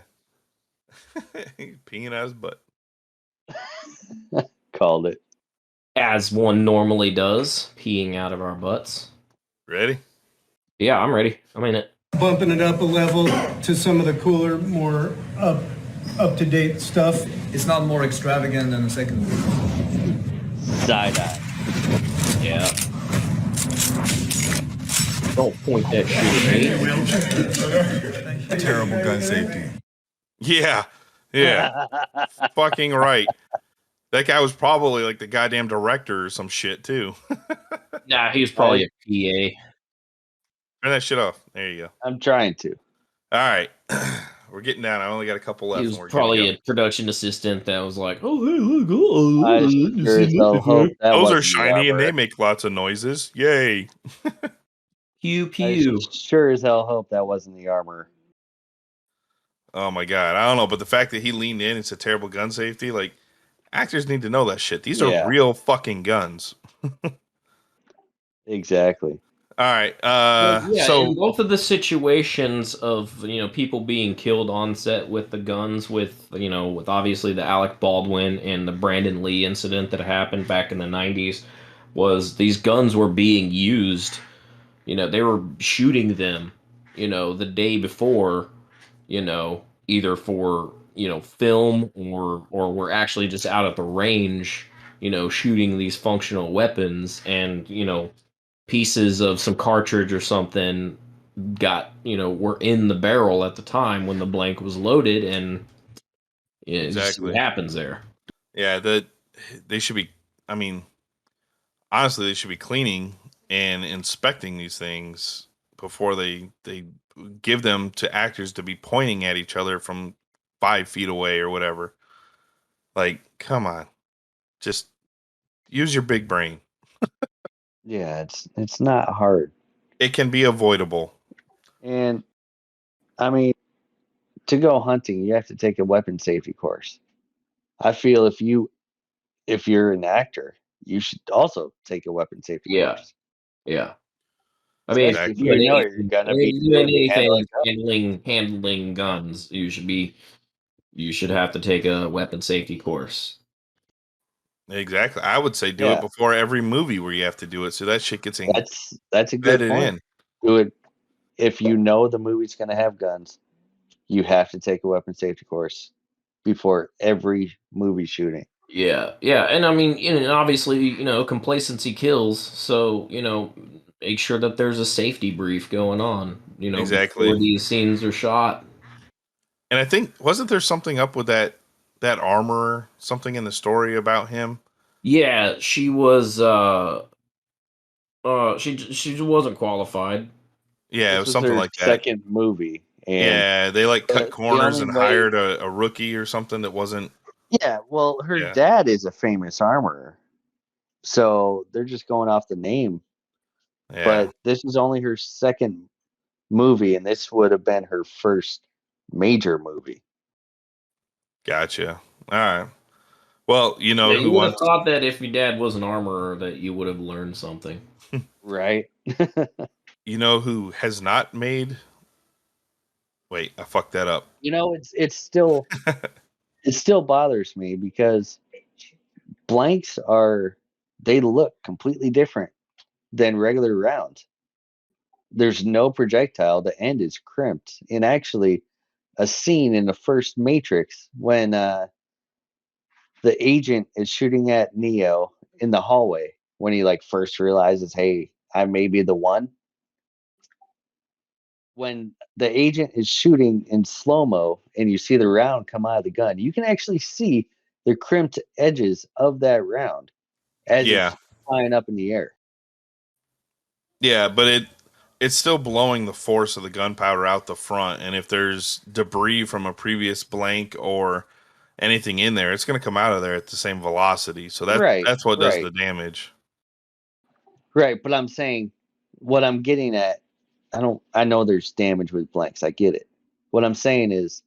He's peeing out his butt. Called it. As one normally does, peeing out of our butts. Ready? Yeah, I'm ready. I'm in it. Bumping it up a level to some of the cooler, more up-to-date stuff. It's not more extravagant than the second one. Side eye. Yeah. Don't point that shit at me. Terrible gun safety. Yeah. Fucking right. That guy was probably like the goddamn director or some shit too. Nah, he was probably a PA. Turn that shit off. There you go. I'm trying to. All right. We're getting down. I only got a couple left. He was probably a production assistant that was like, "Oh, hey, look, I sure as hell hope that those are wasn't shiny the and they armor. make lots of noises. Yay. Pew I pew." sure as hell hope that wasn't the armor. Oh my god. I don't know, but the fact that he leaned in, it's a terrible gun safety. Like, actors need to know that shit. These are real fucking guns. Exactly. All right. So in both of the situations of people being killed on set with the guns, with obviously the Alec Baldwin and the Brandon Lee incident that happened back in the 90s, was these guns were being used. They were shooting them, the day before, either for film or were actually just out at the range, shooting these functional weapons, and pieces of some cartridge or something got were in the barrel at the time when the blank was loaded, and exactly what happens there. Yeah, they should be. I mean, honestly, they should be cleaning and inspecting these things before they give them to actors to be pointing at each other from 5 feet away or whatever. Like, come on, just use your big brain. Yeah, it's not hard. It can be avoidable. And I mean, to go hunting, you have to take a weapon safety course. I feel if you're an actor, you should also take a weapon safety course. Yeah. I mean, if you know you're gonna be handling guns, you should have to take a weapon safety course. Exactly. I would say do it before every movie where you have to do it, so that shit gets in. That's a good point. Do it if you know the movie's going to have guns, you have to take a weapon safety course before every movie shooting. Yeah, and I mean, obviously, complacency kills. So, make sure that there's a safety brief going on. Exactly. Before these scenes are shot. And I think wasn't there something up with that armorer, something in the story about him? Yeah, she was. She wasn't qualified. Yeah, it This was was something her like that. second movie, and Yeah, they like cut the corners only and way, hired a rookie or something that wasn't. yeah, well, her Yeah. dad is a famous armorer, so they're just going off the name. Yeah. But this is only her second movie, and this would have been her first major movie. Gotcha. All right. Well, you know Yeah, who you would have wants thought that if your dad was an armorer, that you would have learned something. Right? you know who has not made. Wait, I fucked that up. It's still it still bothers me because blanks they look completely different than regular rounds. There's no projectile. The end is crimped. And actually, a scene in the first Matrix when the agent is shooting at Neo in the hallway when he like first realizes, hey, I may be the one. When the agent is shooting in slow-mo and you see the round come out of the gun, you can actually see the crimped edges of that round as Yeah. it's flying up in the air. Yeah, but it's still blowing the force of the gunpowder out the front, and if there's debris from a previous blank or anything in there, it's going to come out of there at the same velocity. So that's what does the damage. Right, but I'm saying what I'm getting at, I know there's damage with blanks. I get it. What I'm saying is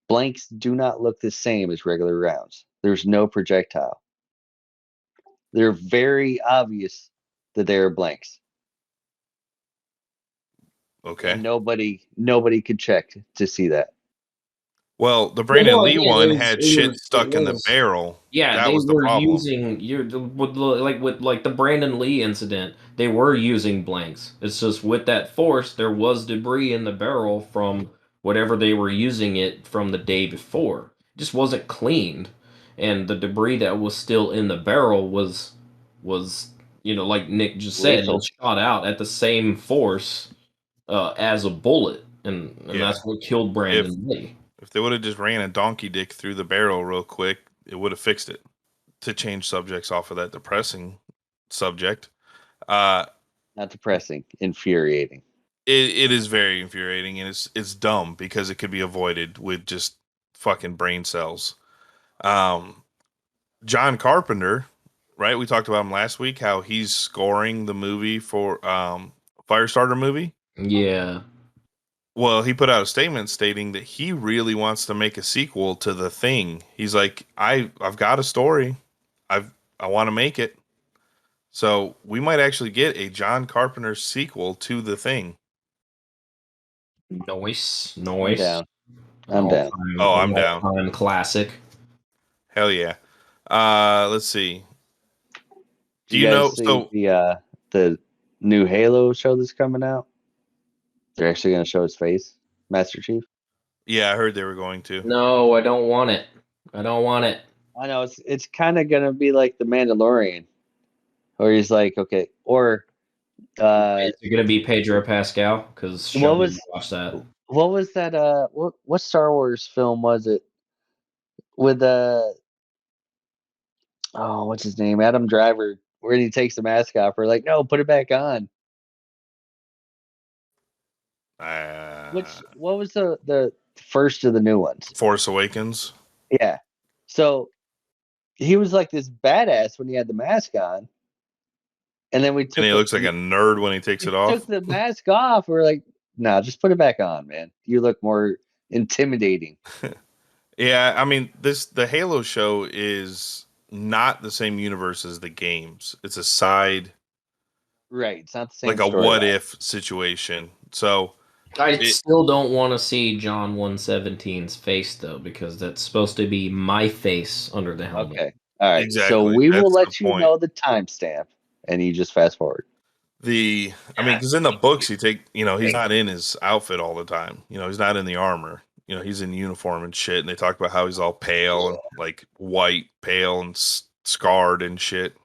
blanks do not look the same as regular rounds. There's no projectile. They're very obvious that they're blanks. Okay. And nobody could check to see that. Well, the Brandon Lee again, one had shit stuck in the was- barrel. Yeah, that they was the were problem. using with the Brandon Lee incident. They were using blanks. It's just with that force, there was debris in the barrel from whatever they were using it from the day before. It just wasn't cleaned, and the debris that was still in the barrel was like Nick just said, Lethal. it shot out at the same force as a bullet, and that's what killed Brandon Lee. If they would have just ran a donkey dick through the barrel real quick, it would have fixed it. To change subjects off of that depressing subject. Not depressing, infuriating. It is very infuriating, and it's dumb because it could be avoided with just fucking brain cells. John Carpenter, right? We talked about him last week, how he's scoring the movie for Firestarter movie. Yeah. Well, he put out a statement stating that he really wants to make a sequel to The Thing. He's like, I've got a story. I want to make it. So we might actually get a John Carpenter sequel to The Thing. Noise. I'm down. I'm down. I'm down. All-time classic. Hell yeah. Let's see. Do you you know? guys see So the new Halo show that's coming out? They're actually going to show his face, Master Chief. Yeah, I heard they were going to. No, I don't want it. I know it's kind of going to be like the Mandalorian, where he's like, okay, or is it going to be Pedro Pascal? Because watch that. What was that? What Star Wars film was it with what's his name? Adam Driver, where he takes the mask off. We're like, no, put it back on. What was the first of the new ones? Force Awakens. Yeah. So he was like this badass when he had the mask on, and then and he looks like a nerd when he takes it off. Took the mask off. We're like, no, just put it back on, man. You look more intimidating. Yeah, I mean, the Halo show is not the same universe as the games. It's a side, right? It's not the same, like a what if situation. So I still don't want to see John 117's face though, because that's supposed to be my face under the helmet. Okay, all right. Exactly. So we will let you know the timestamp, and you just fast forward. because in the books he's not in his outfit all the time. He's not in the armor. He's in uniform and shit. And they talk about how he's all pale and like white, pale and scarred and shit.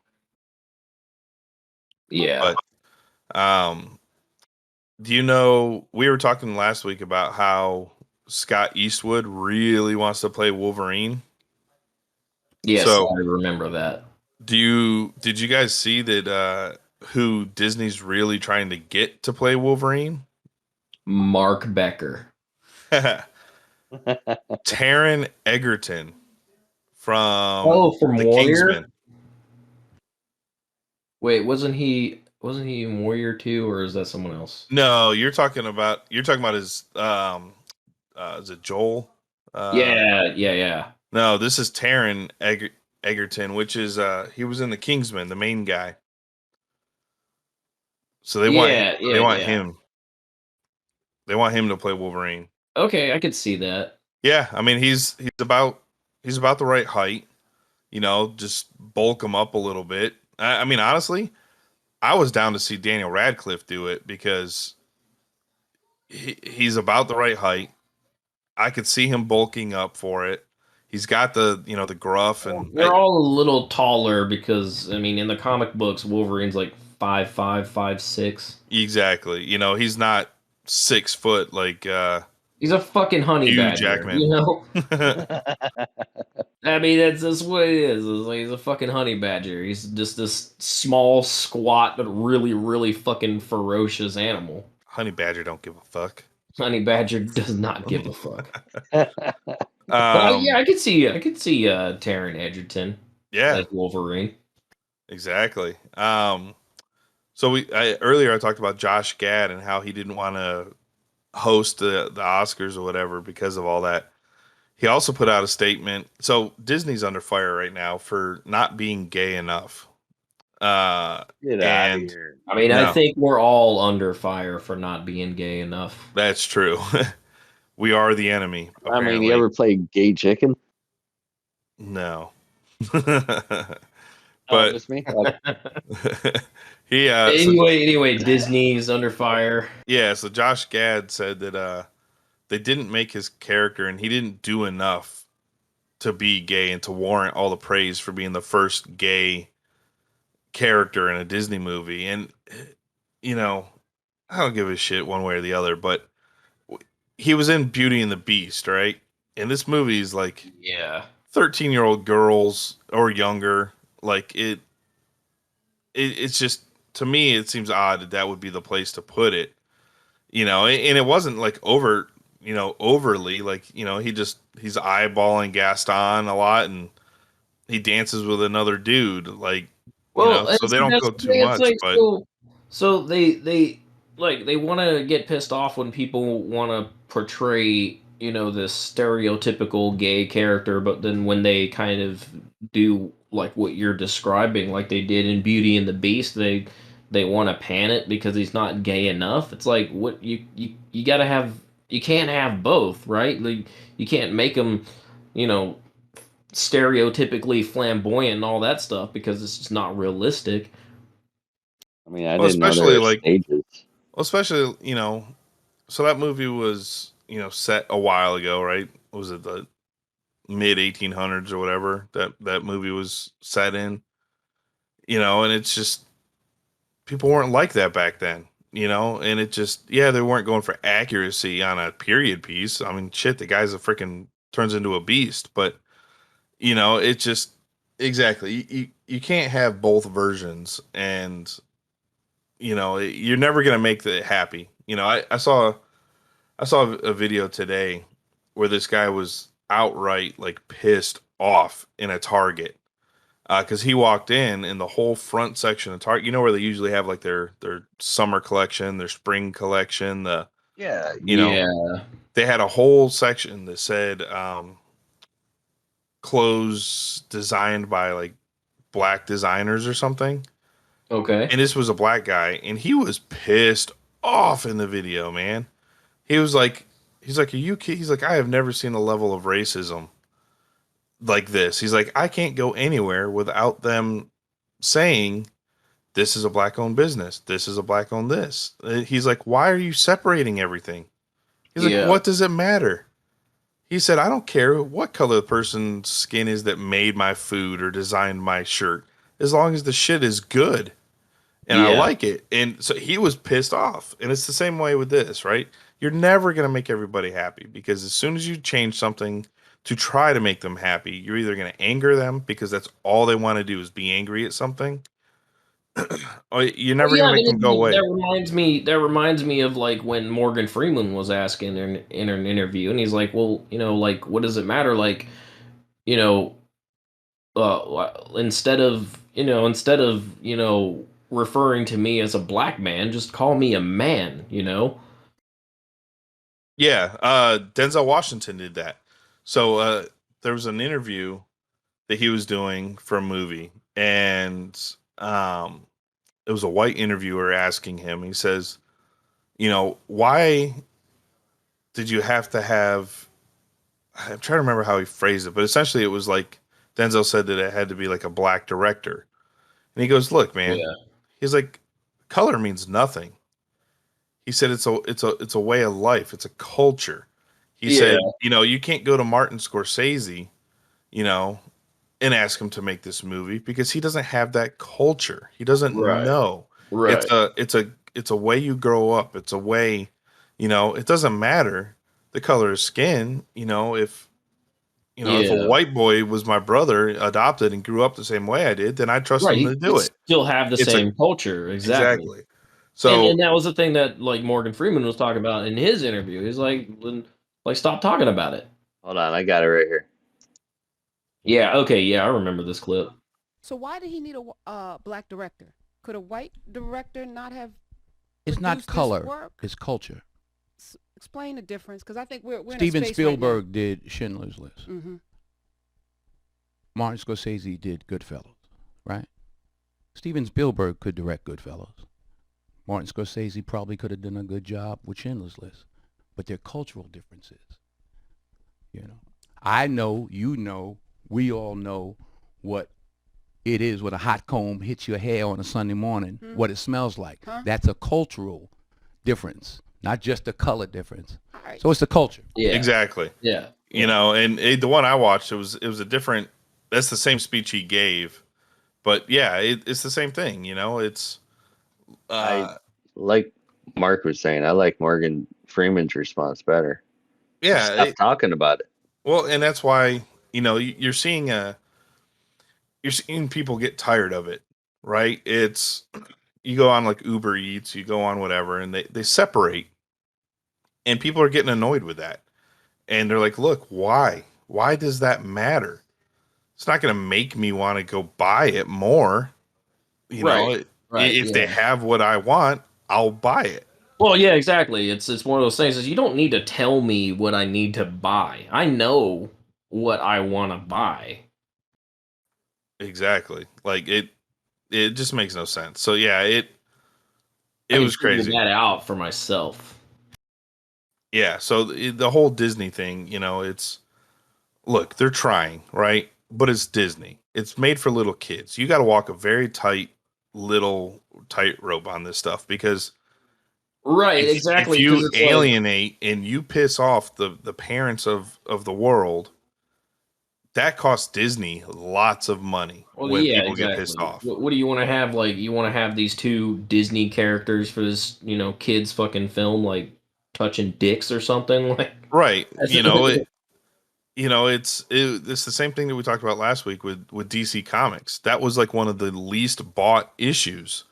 Yeah. But we were talking last week about how Scott Eastwood really wants to play Wolverine. Yes, So, I remember that. Did you guys see that who Disney's really trying to get to play Wolverine? Mark Becker. Taron Egerton from from the Warrior? Kingsman. Wait, wasn't he in Warrior 2, or is that someone else? No, you're talking about his is it Joel? Yeah. No, this is Taron Egerton, which is he was in the Kingsman, the main guy. So they want him. They want him to play Wolverine. Okay, I could see that. Yeah, I mean he's about the right height. Just bulk him up a little bit. I mean, honestly, I was down to see Daniel Radcliffe do it because he's about the right height. I could see him bulking up for it. He's got the the gruff, and they're all a little taller because I mean in the comic books Wolverine's like 5'5", 5'6". Exactly. He's not 6 foot like he's a fucking honey badger, Jackman. I mean that's what it is. It's like he's a fucking honey badger. He's just this small, squat, but really, really fucking ferocious animal. Honey badger don't give a fuck. Honey badger does not give a fuck. I could see Taron Egerton. Yeah, as Wolverine. Exactly. So earlier I talked about Josh Gad and how he didn't want to host the Oscars or whatever because of all that. He also put out a statement. So Disney's under fire right now for not being gay enough. Get out of here. I mean, I think we're all under fire for not being gay enough. That's true. We are the enemy. Apparently. I mean, you ever play Gay Chicken? No. But just me. He anyway, Disney's under fire. Yeah, so Josh Gad said that they didn't make his character and he didn't do enough to be gay and to warrant all the praise for being the first gay character in a Disney movie. And I don't give a shit one way or the other, but he was in Beauty and the Beast, right? And this movie is like 13-year-old girls or younger. Like it's just, to me, it seems odd that would be the place to put it, and it wasn't like overly like, he's eyeballing Gaston a lot and he dances with another dude. Like, so they don't go too much, but so they want to get pissed off when people want to portray, this stereotypical gay character, but then when they kind of do like what you're describing, like they did in Beauty and the Beast, they want to pan it because he's not gay enough. It's like, what you gotta have, you can't have both, right? Like you can't make him, stereotypically flamboyant and all that stuff because it's just not realistic. I mean, I didn't know there were stages. Well, especially, so that movie was, set a while ago, right? Was it the mid 1800s or whatever that movie was set in? And it's just, people weren't like that back then, and it just, they weren't going for accuracy on a period piece. I mean, shit, the guy's a freaking turns into a beast, but it just, exactly. You can't have both versions, and you're never going to make it happy. I saw a video today where this guy was outright like pissed off in a Target because he walked in and the whole front section of Target, where they usually have like their summer collection, their spring collection, they had a whole section that said clothes designed by like black designers or something. Okay. And this was a black guy, and he was pissed off in the video, man. He's like, are you kidding? He's like, I have never seen a level of racism like this. He's like, I can't go anywhere without them saying this is a black owned business. This is a black owned this. He's like, why are you separating everything? He's like, what does it matter? He said, I don't care what color the person's skin is that made my food or designed my shirt, as long as the shit is good and I like it. And so he was pissed off. And it's the same way with this, right? You're never going to make everybody happy, because as soon as you change something to try to make them happy, you're either going to anger them because that's all they want to do is be angry at something. Or you're never going to make them go away. That reminds me of like when Morgan Freeman was asking in an interview, and he's like, well, like, what does it matter? Like, instead of referring to me as a black man, just call me a man, Yeah, Denzel Washington did that. So there was an interview that he was doing for a movie, and it was a white interviewer asking him. He says, why did you have to have? I'm trying to remember how he phrased it, but essentially it was like Denzel said that it had to be like a black director, and he goes, "Look, man," he's like, "color means nothing." He said it's a way of life. It's a culture. He said, you can't go to Martin Scorsese, and ask him to make this movie, because he doesn't have that culture. He doesn't know. Right. It's a way you grow up. It's a way, it doesn't matter the color of skin. If a white boy was my brother, adopted and grew up the same way I did, then I trust him to do it. Still have the same culture. Exactly. So, and that was the thing that like Morgan Freeman was talking about in his interview. He's like, stop talking about it. Hold on, I got it right here. Yeah. Okay. Yeah, I remember this clip. So why did he need a black director? Could a white director not have? It's not color. It's culture. Explain the difference, because I think we're Steven in a space Spielberg right did Schindler's List. Mm-hmm. Martin Scorsese did Goodfellas, right? Steven Spielberg could direct Goodfellas. Martin Scorsese probably could have done a good job with Schindler's List, but they're cultural differences. I know, we all know what it is when a hot comb hits your hair on a Sunday morning, what it smells like. That's a cultural difference, not just a color difference. Right. So it's the culture. Yeah, exactly. Yeah, and the one I watched, it was a different. That's the same speech he gave, but yeah, it's the same thing. It's. I like Mark was saying, I like Morgan Freeman's response better. Yeah, stop talking about it. Well, and that's why you're seeing people get tired of it, right? It's you go on like Uber Eats, you go on whatever, and they separate, and people are getting annoyed with that, and they're like, "Look, why? Why does that matter? It's not going to make me want to go buy it more." Right. If they have what I want, I'll buy it. Well, yeah, exactly. It's one of those things is you don't need to tell me what I need to buy. I know what I want to buy. Exactly. Like it just makes no sense. So yeah, it was crazy. That out for myself. Yeah. So the whole Disney thing, it's look, they're trying, right? But it's Disney. It's made for little kids. You got to walk a very tight rope on this stuff, because exactly. If you alienate and you piss off the parents of the world, that costs Disney lots of money when people get pissed off. What do you want to have? Like, you want to have these two Disney characters for this, kids fucking film, like touching dicks or something, like right? It's the same thing that we talked about last week with DC Comics. That was like one of the least bought issues,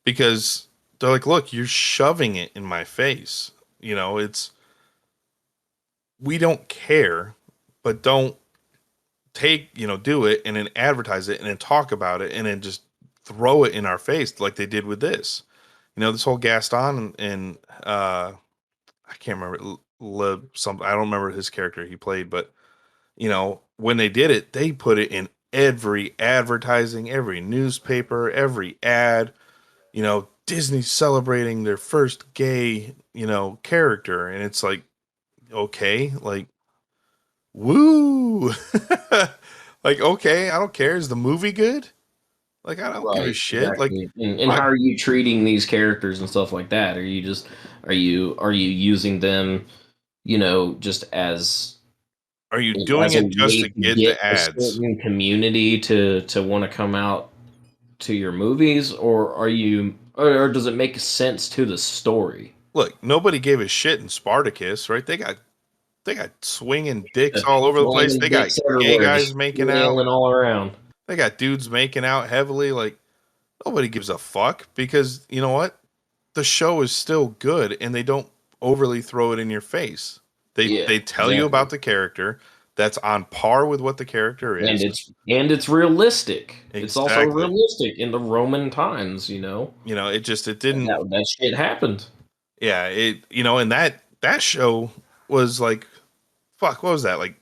because they're like, look, you're shoving it in my face. It's we don't care, but don't do it and then advertise it and then talk about it and then just throw it in our face like they did with this. This whole Gaston and I can't remember I don't remember his character he played, but when they did it, they put it in every advertising, every newspaper, every ad. Disney celebrating their first gay, character, and it's like, okay, like, woo, like, okay, I don't care. Is the movie good? Like, I don't give a shit. Exactly. Like, and how are you treating these characters and stuff like that? Are you just are you using them, just are you doing as a it just way to to get get the a ads? certain community to want to come out to your movies, or or does it make sense to the story? Look, nobody gave a shit in Spartacus, right? They got swinging dicks The all over the place. flaming They got dicks gay everywhere, guys just making out. flailing all around. They got dudes making out heavily. Like, nobody gives a fuck because you know what? The show is still good, and they don't overly throw it in your face. Yeah, They tell you exactly. about the character that's on par with what the character And is. it's realistic. It's also Exactly. realistic in the Roman times, You know, it And didn't. that shit happened. Yeah, and that show was like, fuck, what was that? Like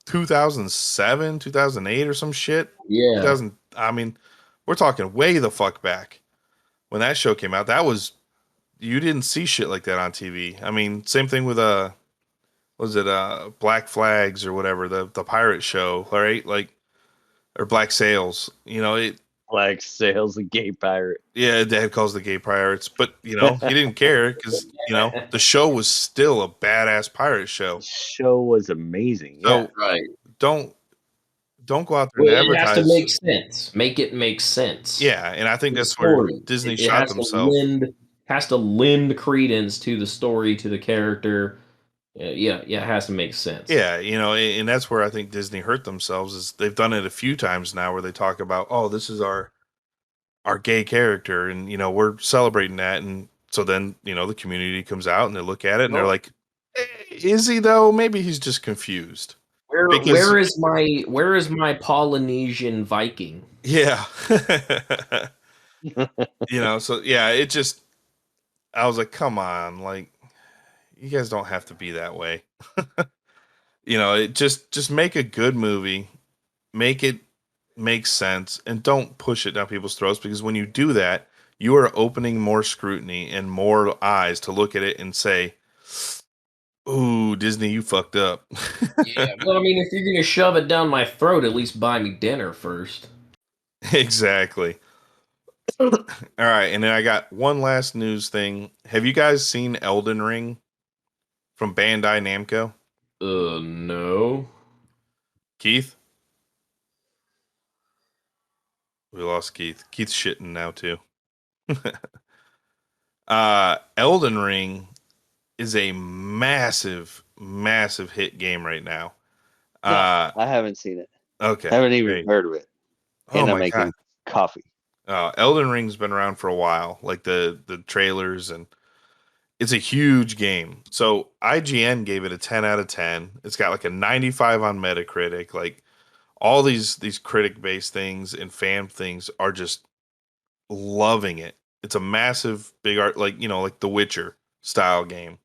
2007, 2008 or some shit? Yeah. 2000, I mean, we're talking way the fuck back. When that show came out, you didn't see shit like that on TV. I mean, same thing with was it Black Flags or whatever, the pirate show, right? Like, or Black Sails. Black Sails, a gay pirate. Yeah, Dad calls the gay pirates, but he didn't care because the show was still a badass pirate show. Show was amazing. So Yeah. Right. don't go out there Well, and it has to advertise. make sense. Make it make sense. Yeah, and I think The that's where story. Disney It shot has themselves. has to lend credence to the story, to the character. Yeah, it has to make sense. Yeah, and that's where I think Disney hurt themselves is they've done it a few times now where they talk about, oh, this is our gay character, and we're celebrating that, and so then the community comes out and they look at it and they're like, is he though? Maybe he's just confused. Where is my Polynesian Viking? Yeah. So yeah, it just, I was like, come on, like, you guys don't have to be that way. It just make a good movie, make it make sense, and don't push it down people's throats, because when you do that, you are opening more scrutiny and more eyes to look at it and say, ooh, Disney, you fucked up. Yeah, well, I mean, if you're gonna shove it down my throat, at least buy me dinner first. Exactly. All right, and then I got one last news thing. Have you guys seen Elden Ring from Bandai Namco? No. Keith? We lost Keith. Keith's shitting now too. Elden Ring is a massive, massive hit game right now. I haven't seen it. Okay. I haven't even great. heard of it. Oh And I'm my making God. coffee. Elden Ring's been around for a while, like the trailers, and it's a huge game. So IGN gave it a 10 out of 10. It's got like a 95 on Metacritic. Like, all these critic-based things and fan things are just loving it. It's a massive, big art, like The Witcher style game.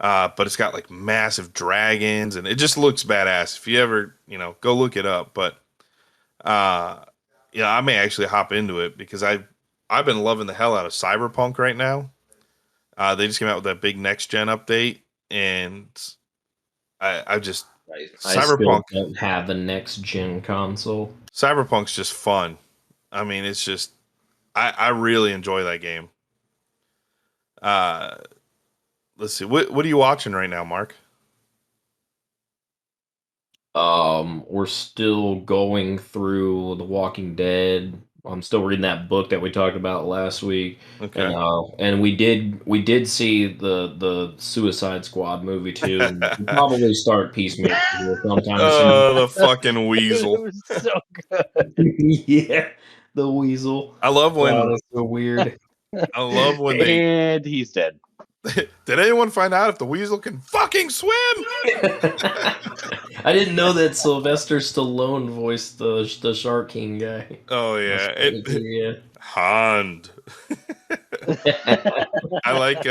But it's got like massive dragons, and it just looks badass. If you ever, go look it up. But I may actually hop into it because I've been loving the hell out of Cyberpunk right now. They just came out with that big next gen update, and I just Cyberpunk still don't have a next gen console. Cyberpunk's just fun. I mean, it's just I really enjoy that game. Let's see. What are you watching right now, Mark? We're still going through The Walking Dead. I'm still reading that book that we talked about last week. Okay. And we did see the Suicide Squad movie too. And we'll probably start Peacemaker here sometime Oh, soon. the fucking weasel. It was so good. Yeah, the weasel. I love when Wow, that's so weird. I love when they And he's dead. Did anyone find out if the weasel can fucking swim? I didn't know that Sylvester Stallone voiced the Shark King guy. Oh yeah, Yeah. Hand. I like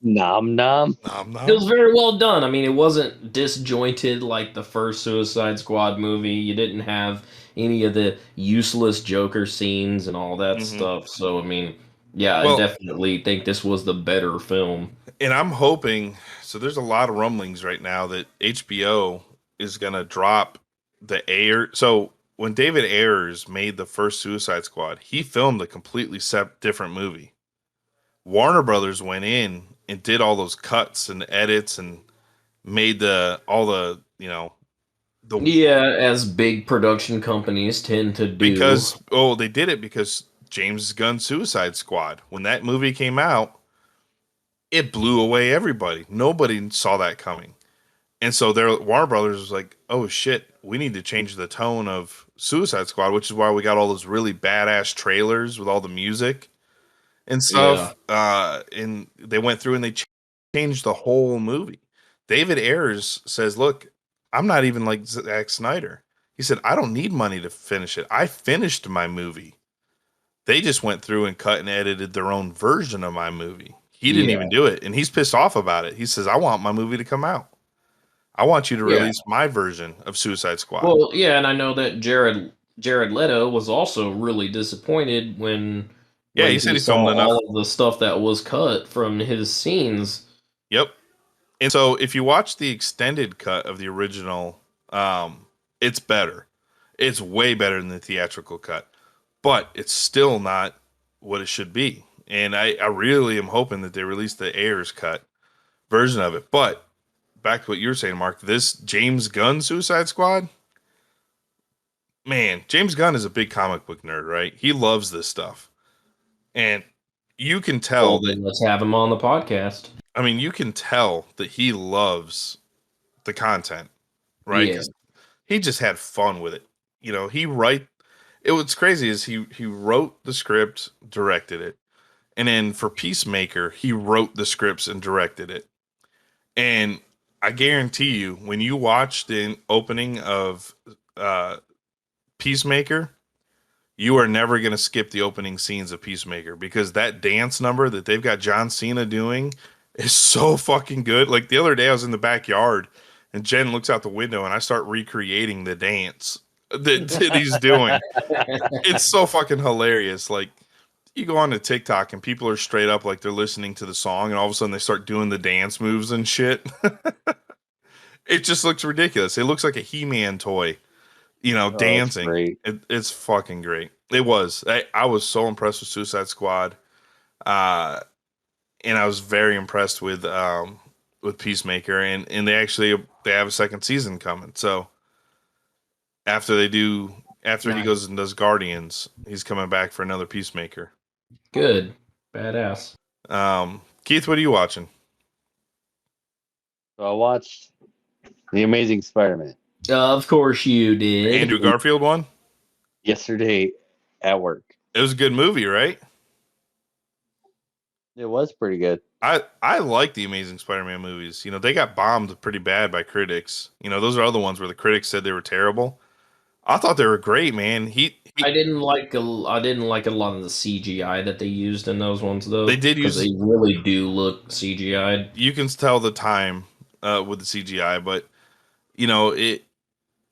Nom nom. nom nom. It was very well done. I mean, it wasn't disjointed like the first Suicide Squad movie. You didn't have any of the useless Joker scenes and all that stuff. So, I mean, yeah, I definitely think this was the better film. And I'm hoping, so there's a lot of rumblings right now that HBO is going to drop the air. So when David Ayers made the first Suicide Squad, he filmed a completely different movie. Warner Brothers went in and did all those cuts and edits and made all the as big production companies tend to do. Because they did it because James Gunn's Suicide Squad, when that movie came out, it blew away everybody. Nobody saw that coming. And so Warner Brothers was like, oh shit, we need to change the tone of Suicide Squad, which is why we got all those really badass trailers with all the music and stuff. And they went through and they changed the whole movie. David Ayers says, look, I'm not even like Zack Snyder. He said, I don't need money to finish it. I finished my movie. They just went through and cut and edited their own version of my movie. He didn't even do it. And he's pissed off about it. He says, I want my movie to come out. I want you to release my version of Suicide Squad. Well, yeah, and I know that Jared Leto was also really disappointed when he said he filmed enough. All of the stuff that was cut from his scenes. Yep. And so if you watch the extended cut of the original, it's better. It's way better than the theatrical cut. But it's still not what it should be. And I really am hoping that they release the Ayers cut version of it. But back to what you were saying, Mark, this James Gunn Suicide Squad, man, James Gunn is a big comic book nerd, right? He loves this stuff. And you can tell that... Let's have him on the podcast. I mean, you can tell that he loves the content, right? Yeah. He just had fun with it. What's crazy is he wrote the script, directed it. And then for Peacemaker, he wrote the scripts and directed it. And I guarantee you, when you watch the opening of Peacemaker, you are never going to skip the opening scenes of Peacemaker, because that dance number that they've got John Cena doing is so fucking good. Like the other day I was in the backyard and Jen looks out the window and I start recreating the dance that he's doing. It's so fucking hilarious. Like, you go on to TikTok and people are straight up like they're listening to the song and all of a sudden they start doing the dance moves and shit. It just looks ridiculous. It looks like a He-Man toy, dancing. It's fucking great. It was. I was so impressed with Suicide Squad. And I was very impressed with Peacemaker, and they have a second season coming. So after he goes and does Guardians, he's coming back for another Peacemaker. Good. Badass. Keith, what are you watching? So I watched The Amazing Spider-Man. Of course you did. The Andrew Garfield one? Yesterday at work. It was a good movie, right? It was pretty good. I like the Amazing Spider-Man movies. They got bombed pretty bad by critics. Those are other ones where the critics said they were terrible. I thought they were great, man. I didn't like a lot of the CGI that they used in those ones, though. They did use. They really do look CGI'd. You can tell the time with the CGI, but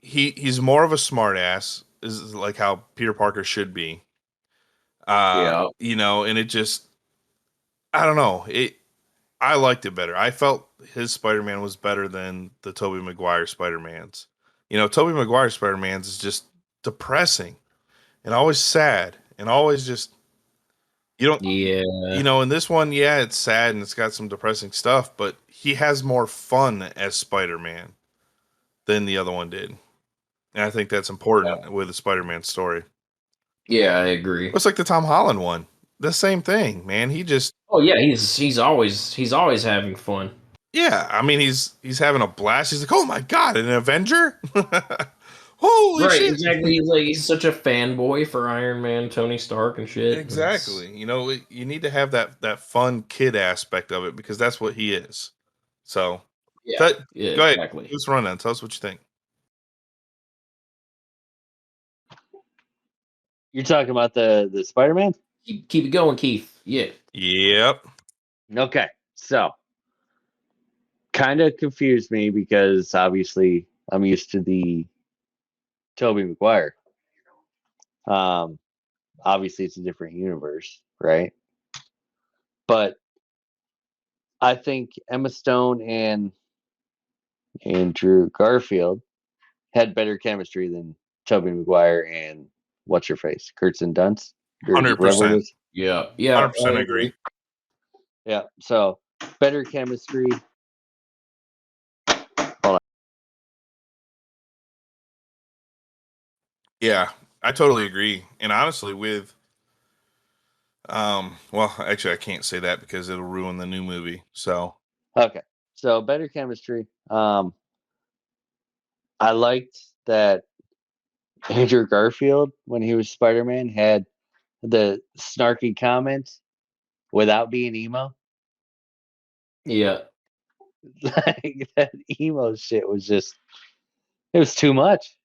he's more of a smartass, is like how Peter Parker should be. And it just, I don't know. I liked it better. I felt his Spider-Man was better than the Tobey Maguire Spider-Mans. Tobey Maguire Spider-Mans is just depressing and always sad and always just, in this one, it's sad and it's got some depressing stuff, but he has more fun as Spider-Man than the other one did. And I think that's important with the Spider-Man story. Yeah, I agree. It's like the Tom Holland one. The same thing, man. He just... Oh yeah, he's always having fun. Yeah, I mean he's having a blast. He's like, oh my god, an Avenger? Holy shit! Exactly. He's such a fanboy for Iron Man, Tony Stark, and shit. Exactly. You need to have that fun kid aspect of it, because that's what he is. So go ahead. Exactly. Let's run down. Tell us what you think. You're talking about the Spider-Man? Keep it going, Keith. Yeah. Yep. Okay. So, kind of confused me because obviously I'm used to the Tobey Maguire. Obviously it's a different universe, right? But I think Emma Stone and Andrew Garfield had better chemistry than Tobey Maguire and what's her face, Kirsten Dunst, or 100%. whoever it is. Yeah, 100% agree. Yeah, so better chemistry. Hold on. Yeah, I totally agree. And honestly, with well, actually, I can't say that because it'll ruin the new movie. So Okay, so better chemistry. I liked that Andrew Garfield, when he was Spider-Man, had the snarky comments without being emo. Yeah. Like that emo shit was just, it was too much.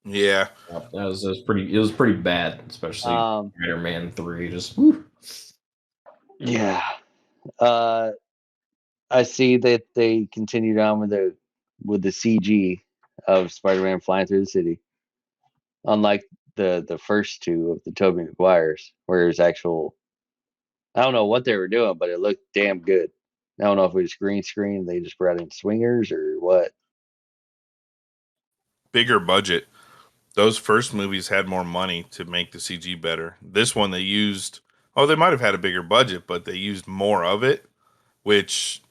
yeah, That was pretty. It was pretty bad, especially Spider-Man 3. Just whew. Yeah. I see that they continued on with the CG of Spider-Man flying through the city, unlike the first two of the Tobey Maguires, where it was actual. I don't know what they were doing, but it looked damn good. I don't know if it was green screen, they just brought in swingers or what. bigger budget. Those first movies had more money to make the CG better. This one they used. Oh, they might have had a bigger budget, but they used more of it, which,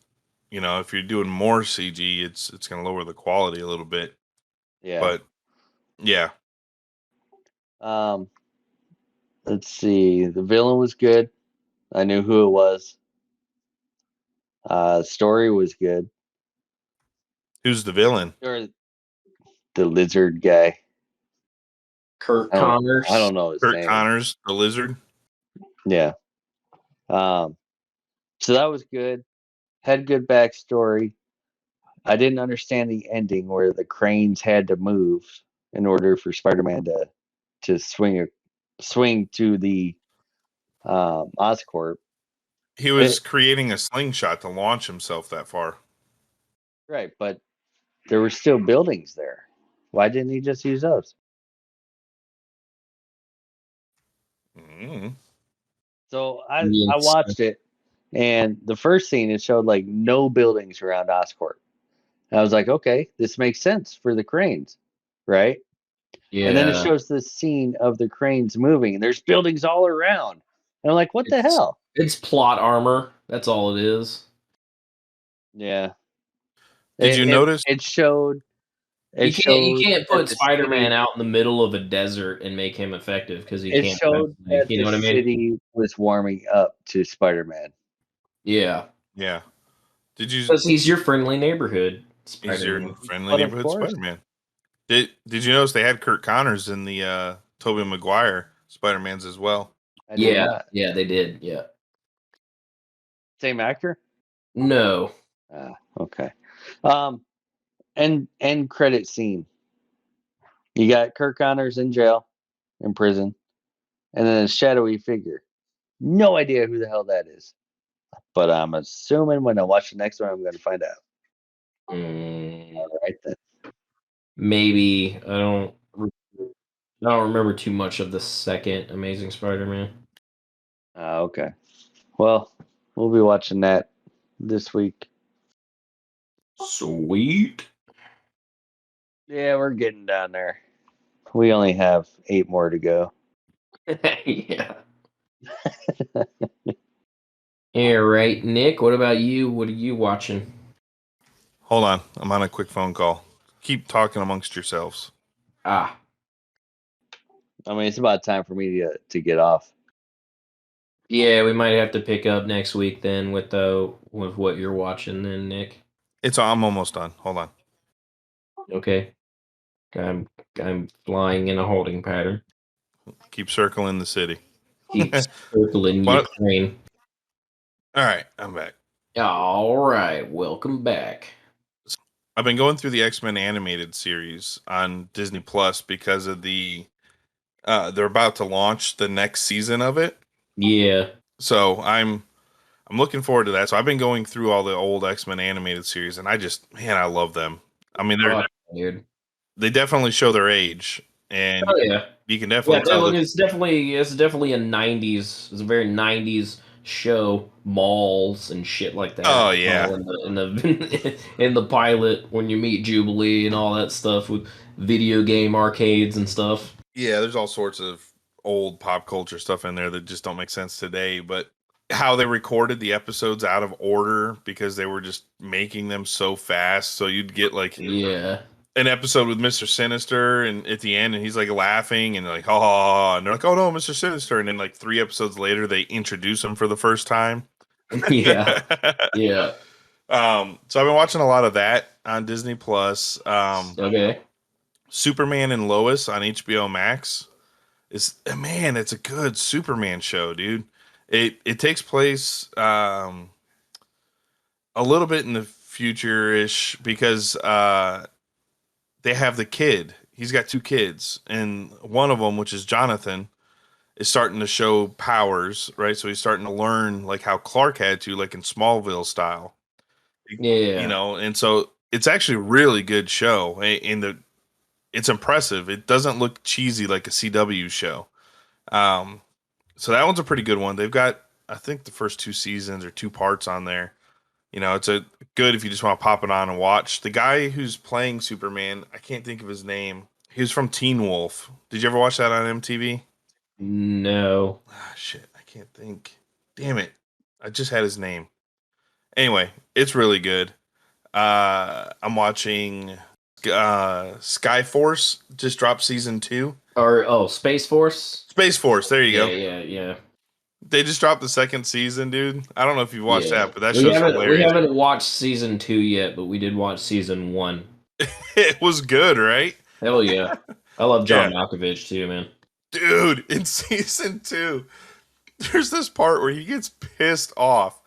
if you're doing more CG, it's going to lower the quality a little bit. Yeah. But yeah, Let's see. The villain was good. I knew who it was. Story was good. who's the villain? Or the lizard guy. Kurt Connors. I don't know his Kurt name. Connors, the lizard. Yeah. So that was good. Had good backstory. I didn't understand the ending where the cranes had to move in order for Spider-Man to swing to the Oscorp. He was creating a slingshot to launch himself that far. Right, but there were still buildings there. Why didn't he just use those? So I watched it, and the first scene it showed like no buildings around Oscorp. And I was like, okay, this makes sense for the cranes, right? Yeah. And then it shows this scene of the cranes moving, and there's buildings all around. And I'm like, what the hell? It's plot armor. That's all it is. Yeah. Did you notice? It showed. You can't put Spider-Man out in the middle of a desert and make him effective because he can't. It showed that you know what I the mean? city was warming up to Spider-Man. Yeah. Yeah. Did you? Because he's your friendly neighborhood Spider-Man. He's your friendly neighborhood Spider-Man. Did you notice they had Kurt Connors in the Tobey Maguire Spider-Mans as well? Yeah, they did. Yeah. Same actor? No. Okay. End credit scene. You got Kurt Connors in jail, in prison, and then a shadowy figure. No idea who the hell that is. But I'm assuming when I watch the next one, I'm going to find out. All right then. Maybe I don't remember too much of the second Amazing Spider-Man. Okay. Well, we'll be watching that this week. Sweet. Yeah, we're getting down there. We only have 8 more to go. Yeah. All right, Nick, what about you? What are you watching? Hold on. I'm on a quick phone call. Keep talking amongst yourselves. I mean, it's about time for me to get off. Yeah, we might have to pick up next week then with what you're watching then, Nick. I'm almost done. Hold on. Okay. I'm flying in a holding pattern. Keep circling the city. Keep circling Ukraine. All right, I'm back. All right, welcome back. I've been going through the X-Men animated series on Disney Plus because of the they're about to launch the next season of it. Yeah. So I'm looking forward to that. So I've been going through all the old X-Men animated series, and I love them. I mean, they definitely show their age, and you can definitely tell. It's definitely a 90s. It's a very 90s show malls and shit like that. Oh, yeah. All in the in the pilot when you meet Jubilee and all that stuff with video game arcades and stuff. Yeah, there's all sorts of old pop culture stuff in there that just don't make sense today, but how they recorded the episodes out of order because they were just making them so fast, so you'd get like an episode with Mr. Sinister and at the end and he's like laughing and like oh, and they're like, oh no, Mr. Sinister, and then like 3 episodes later they introduce him for the first time. Yeah. So I've been watching a lot of that on Disney Plus. Okay. Superman and Lois on HBO Max it's a good Superman show, dude. It takes place a little bit in the future-ish because they have the kid. He's got 2 kids, and one of them, which is Jonathan, is starting to show powers, right? So he's starting to learn like how Clark had to, like in Smallville style. Yeah. You know, and so it's actually a really good show. It's impressive. It doesn't look cheesy like a CW show. So that one's a pretty good one. They've got, I think, the first 2 seasons or 2 parts on there. You know, it's a good if you just want to pop it on and watch. The guy who's playing Superman, I can't think of his name. He was from Teen Wolf. Did you ever watch that on MTV? No. Ah, shit, I can't think. Damn it. I just had his name. Anyway, it's really good. I'm watching Skyforce just dropped season 2. Or Space Force? Space Force, there you go. Yeah. They just dropped the 2nd season, dude. I don't know if you've watched that, but that show's hilarious. We haven't watched season 2 yet, but we did watch season 1. It was good, right? Hell yeah. I love John Malkovich too, man. Dude, in season 2, there's this part where he gets pissed off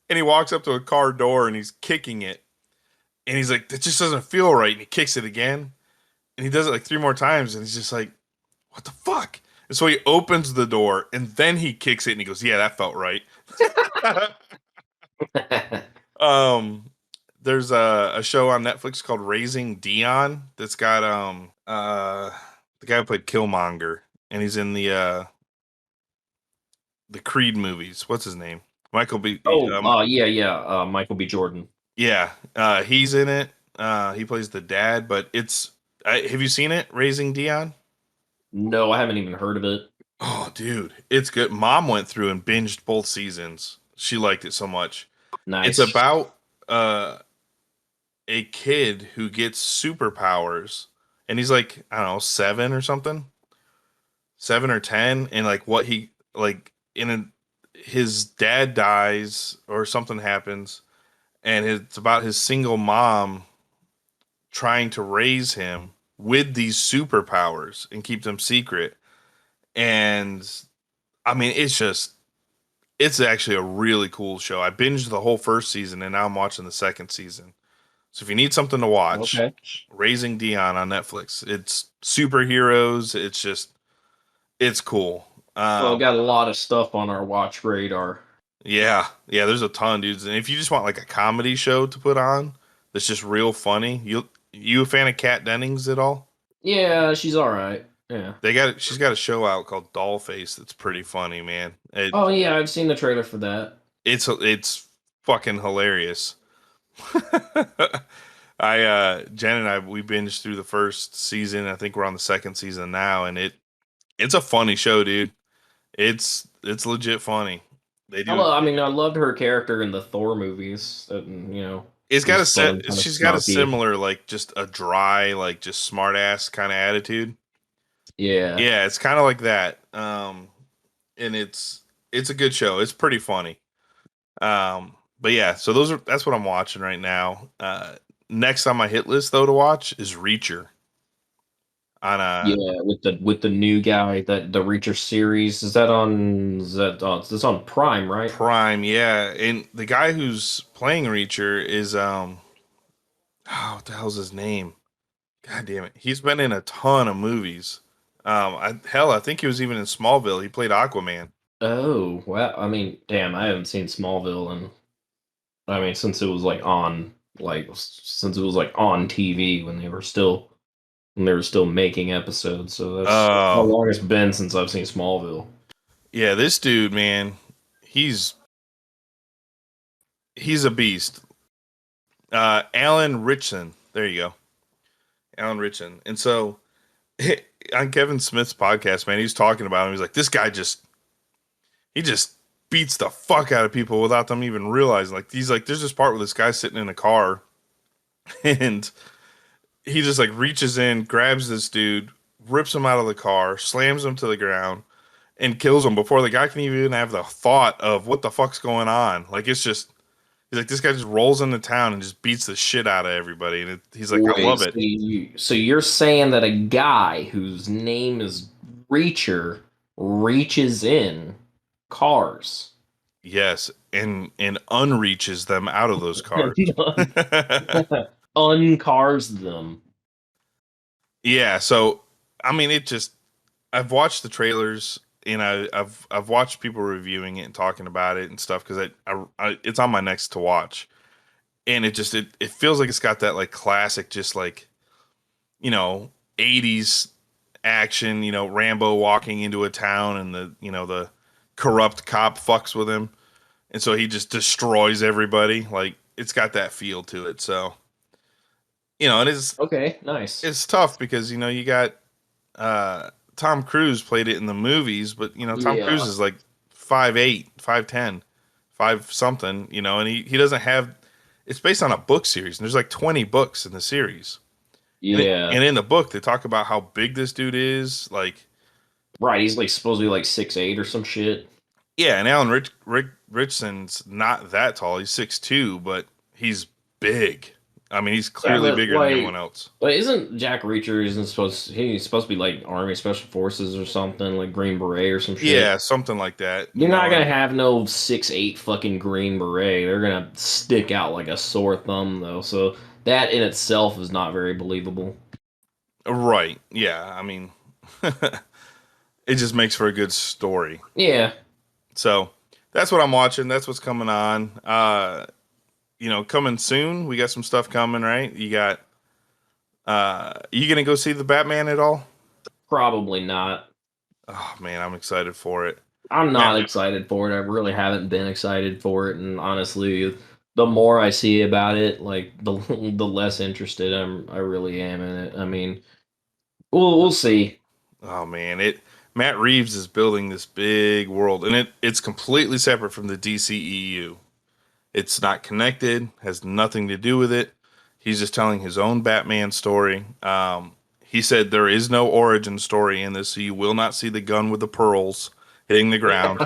and he walks up to a car door and he's kicking it. And he's like, that just doesn't feel right. And he kicks it again. And he does it like 3 more times. And he's just like, what the fuck? And so he opens the door and then he kicks it and he goes, yeah, that felt right. There's a show on Netflix called Raising Dion that's got the guy who played Killmonger, and he's in the Creed movies. What's his name? Michael B. Michael B. Jordan. Yeah, he's in it. He plays the dad, but it's. Have you seen it, Raising Dion? No, I haven't even heard of it. Oh, dude, it's good. Mom went through and binged both seasons. She liked it so much. Nice. It's about a kid who gets superpowers, and he's like, I don't know, 7 or something, 7 or 10, and like what he like his dad dies or something happens, and it's about his single mom trying to raise him with these superpowers and keep them secret. And I mean, it's actually a really cool show. I binged the whole 1st season and now I'm watching the 2nd season. So if you need something to watch, Raising Dion on Netflix. It's superheroes. It's cool. Well, got a lot of stuff on our watch radar. Yeah, there's a ton, dudes. And if you just want like a comedy show to put on that's just real funny, you a fan of Kat Dennings at all? Yeah, she's all right. Yeah, she's got a show out called Dollface that's pretty funny, man. Yeah, I've seen the trailer for that. It's fucking hilarious. Jen and I, we binged through the 1st season. I think we're on the 2nd season now, and it's a funny show, dude. It's legit funny. They do. I loved her character in the Thor movies. She's got a similar, like, just a dry, like, just smart ass kind of attitude. Yeah, it's kind of like that. And it's a good show. It's pretty funny. But yeah, so that's what I'm watching right now. Next on my hit list though to watch is Reacher. With the new guy, that the Reacher series is it's on Prime, right? Prime, yeah. And the guy who's playing Reacher is what the hell's his name? God damn it. He's been in a ton of movies. I think he was even in Smallville. He played Aquaman. Oh, well, I mean, damn, I haven't seen Smallville since it was on TV when they were still making episodes. So that's how long it's been since I've seen Smallville. Yeah, this dude, man, he's he's a beast. Alan Ritchson. There you go. Alan Ritchson. And so on Kevin Smith's podcast, man, he's talking about him. He's like, this guy just beats the fuck out of people without them even realizing. Like, he's like, there's this part where this guy's sitting in a car and he just like reaches in, grabs this dude, rips him out of the car, slams him to the ground, and kills him before the guy can even have the thought of what the fuck's going on. Like, it's just, he's like, this guy just rolls into town and just beats the shit out of everybody. And he's like, I love it. So you're saying that a guy whose name is Reacher reaches in cars. Yes, and unreaches them out of those cars. Uncars them. Yeah, so I mean, I've watched the trailers and I've watched people reviewing it and talking about it and stuff because it's on my next to watch, and it feels like it's got that like classic, just like, 80s action, Rambo walking into a town and the corrupt cop fucks with him, and so he just destroys everybody. Like, it's got that feel to it. So, it is okay. Nice. It's tough because you got Tom Cruise played it in the movies, but Tom Cruise is like 5'8", 5'10", 5 something, and he doesn't have. It's based on a book series, and there's like 20 books in the series. Yeah, and in the book they talk about how big this dude is. Like, right, he's like supposed to be like 6'8" or some shit. Yeah, and Alan Richson's not that tall. He's 6'2", but he's big. I mean, he's clearly bigger than anyone else. But isn't Jack Reacher he's supposed to be like Army Special Forces or something, like Green Beret or some shit? Yeah, something like that. You're not gonna have no 6'8" fucking Green Beret. They're gonna stick out like a sore thumb though. So that in itself is not very believable. Right. Yeah. I mean, it just makes for a good story. Yeah. So that's what I'm watching. That's what's coming on. Coming soon. We got some stuff coming, right? You got, you gonna go see the Batman at all? Probably not. Oh man, I'm excited for it. I'm not excited for it. I really haven't been excited for it, and honestly, the more I see about it, like the less interested I really am in it. I mean, we'll see. Oh man, Matt Reeves is building this big world, and it's completely separate from the DCEU. It's not connected, has nothing to do with it. He's just telling his own Batman story. He said there is no origin story in this, so you will not see the gun with the pearls hitting the ground.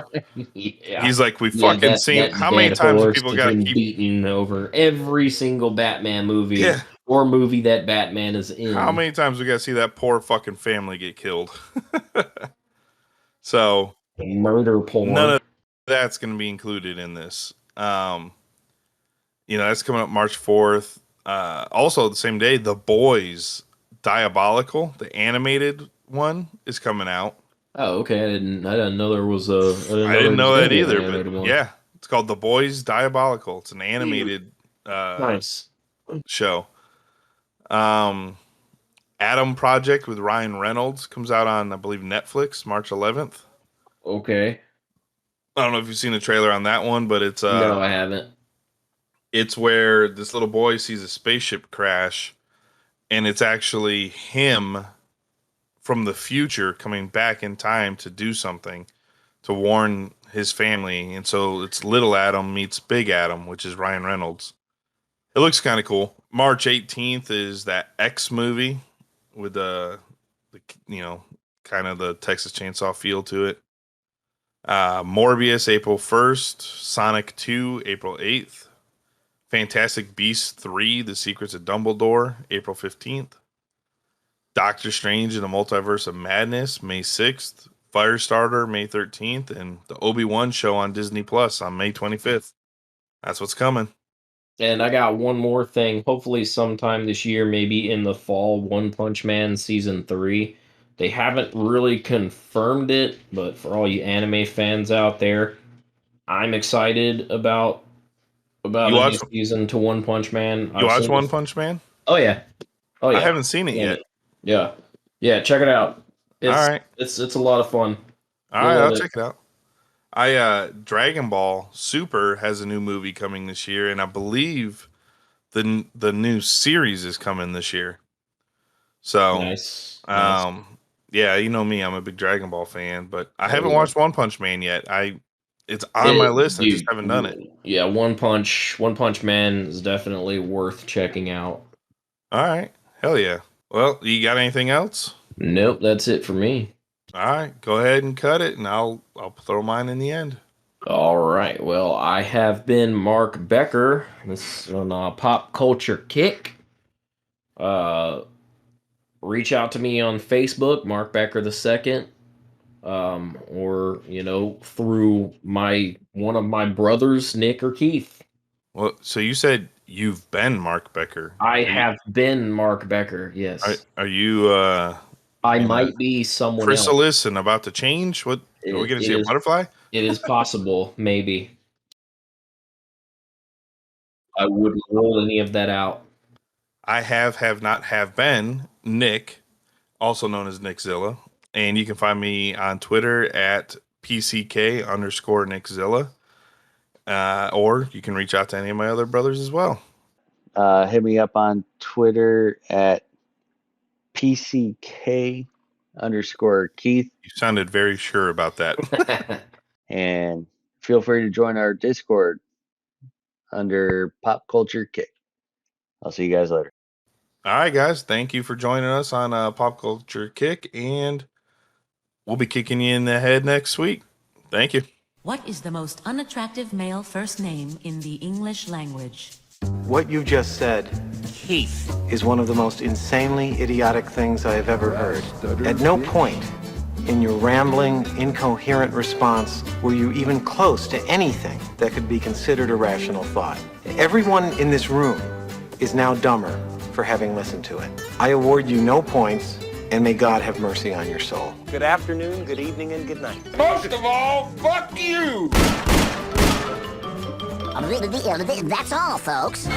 Yeah. He's like, we fucking seen how many times have people got to keep beaten over every single Batman movie or movie that Batman is in. How many times we got to see that poor fucking family get killed? So murder porn. None of that's going to be included in this. That's coming up March 4th. Also the same day, The Boys Diabolical, the animated one, is coming out. Oh, okay. I didn't know there was a. I didn't know that either, but yeah, it's called The Boys Diabolical. It's an animated nice show. Adam Project with Ryan Reynolds comes out on, I believe, Netflix March 11th. Okay. I don't know if you've seen the trailer on that one, but it's no, I haven't. It's where this little boy sees a spaceship crash, and it's actually him from the future coming back in time to do something to warn his family. And so it's Little Adam meets Big Adam, which is Ryan Reynolds. It looks kind of cool. March 18th is that X movie with the kind of the Texas Chainsaw feel to it. Morbius, April 1st. Sonic 2, April 8th. Fantastic Beasts 3, The Secrets of Dumbledore, April 15th. Doctor Strange in the Multiverse of Madness, May 6th. Firestarter, May 13th. And the Obi-Wan show on Disney Plus on May 25th. That's what's coming. And I got one more thing. Hopefully sometime this year, maybe in the fall, One Punch Man Season 3. They haven't really confirmed it, but for all you anime fans out there, I'm excited about a new season to One Punch Man. You watch One Punch Man? Oh yeah. I haven't seen it yet. Yeah, check it out. All right. It's a lot of fun. All right, I'll check it out. Dragon Ball Super has a new movie coming this year, and I believe the new series is coming this year. So, Nice. yeah, you know me, I'm a big Dragon Ball fan, but I haven't watched One Punch Man yet. It's on my list. I just haven't done it. Yeah, One Punch Man is definitely worth checking out. All right, hell yeah. Well, you got anything else? Nope, that's it for me. All right, go ahead and cut it, and I'll throw mine in the end. All right. Well, I have been Mark Becker. This is on Pop Culture Kick. Reach out to me on Facebook, Mark Becker II, or through one of my brothers, Nick or Keith. Well, so you said you've been Mark Becker. I have been Mark Becker. Yes. Are you? I might be someone chrysalis else. And about to change. What are we going to see? A butterfly? It is possible, maybe. I wouldn't rule any of that out. I have not been Nick, also known as Nickzilla, and you can find me on Twitter at PCK_Nickzilla, or you can reach out to any of my other brothers as well. Hit me up on Twitter at PCK_Keith. You sounded very sure about that. And feel free to join our Discord under Pop Culture Kick. I'll see you guys later. All right, guys. Thank you for joining us on Pop Culture Kick, and we'll be kicking you in the head next week. Thank you. What is the most unattractive male first name in the English language? What you just said, Keith, is one of the most insanely idiotic things I have ever heard. At no point in your rambling, incoherent response were you even close to anything that could be considered a rational thought. Everyone in this room is now dumber for having listened to it. I award you no points, and may God have mercy on your soul. Good afternoon, good evening, and good night. Most of all, fuck you! That's all, folks.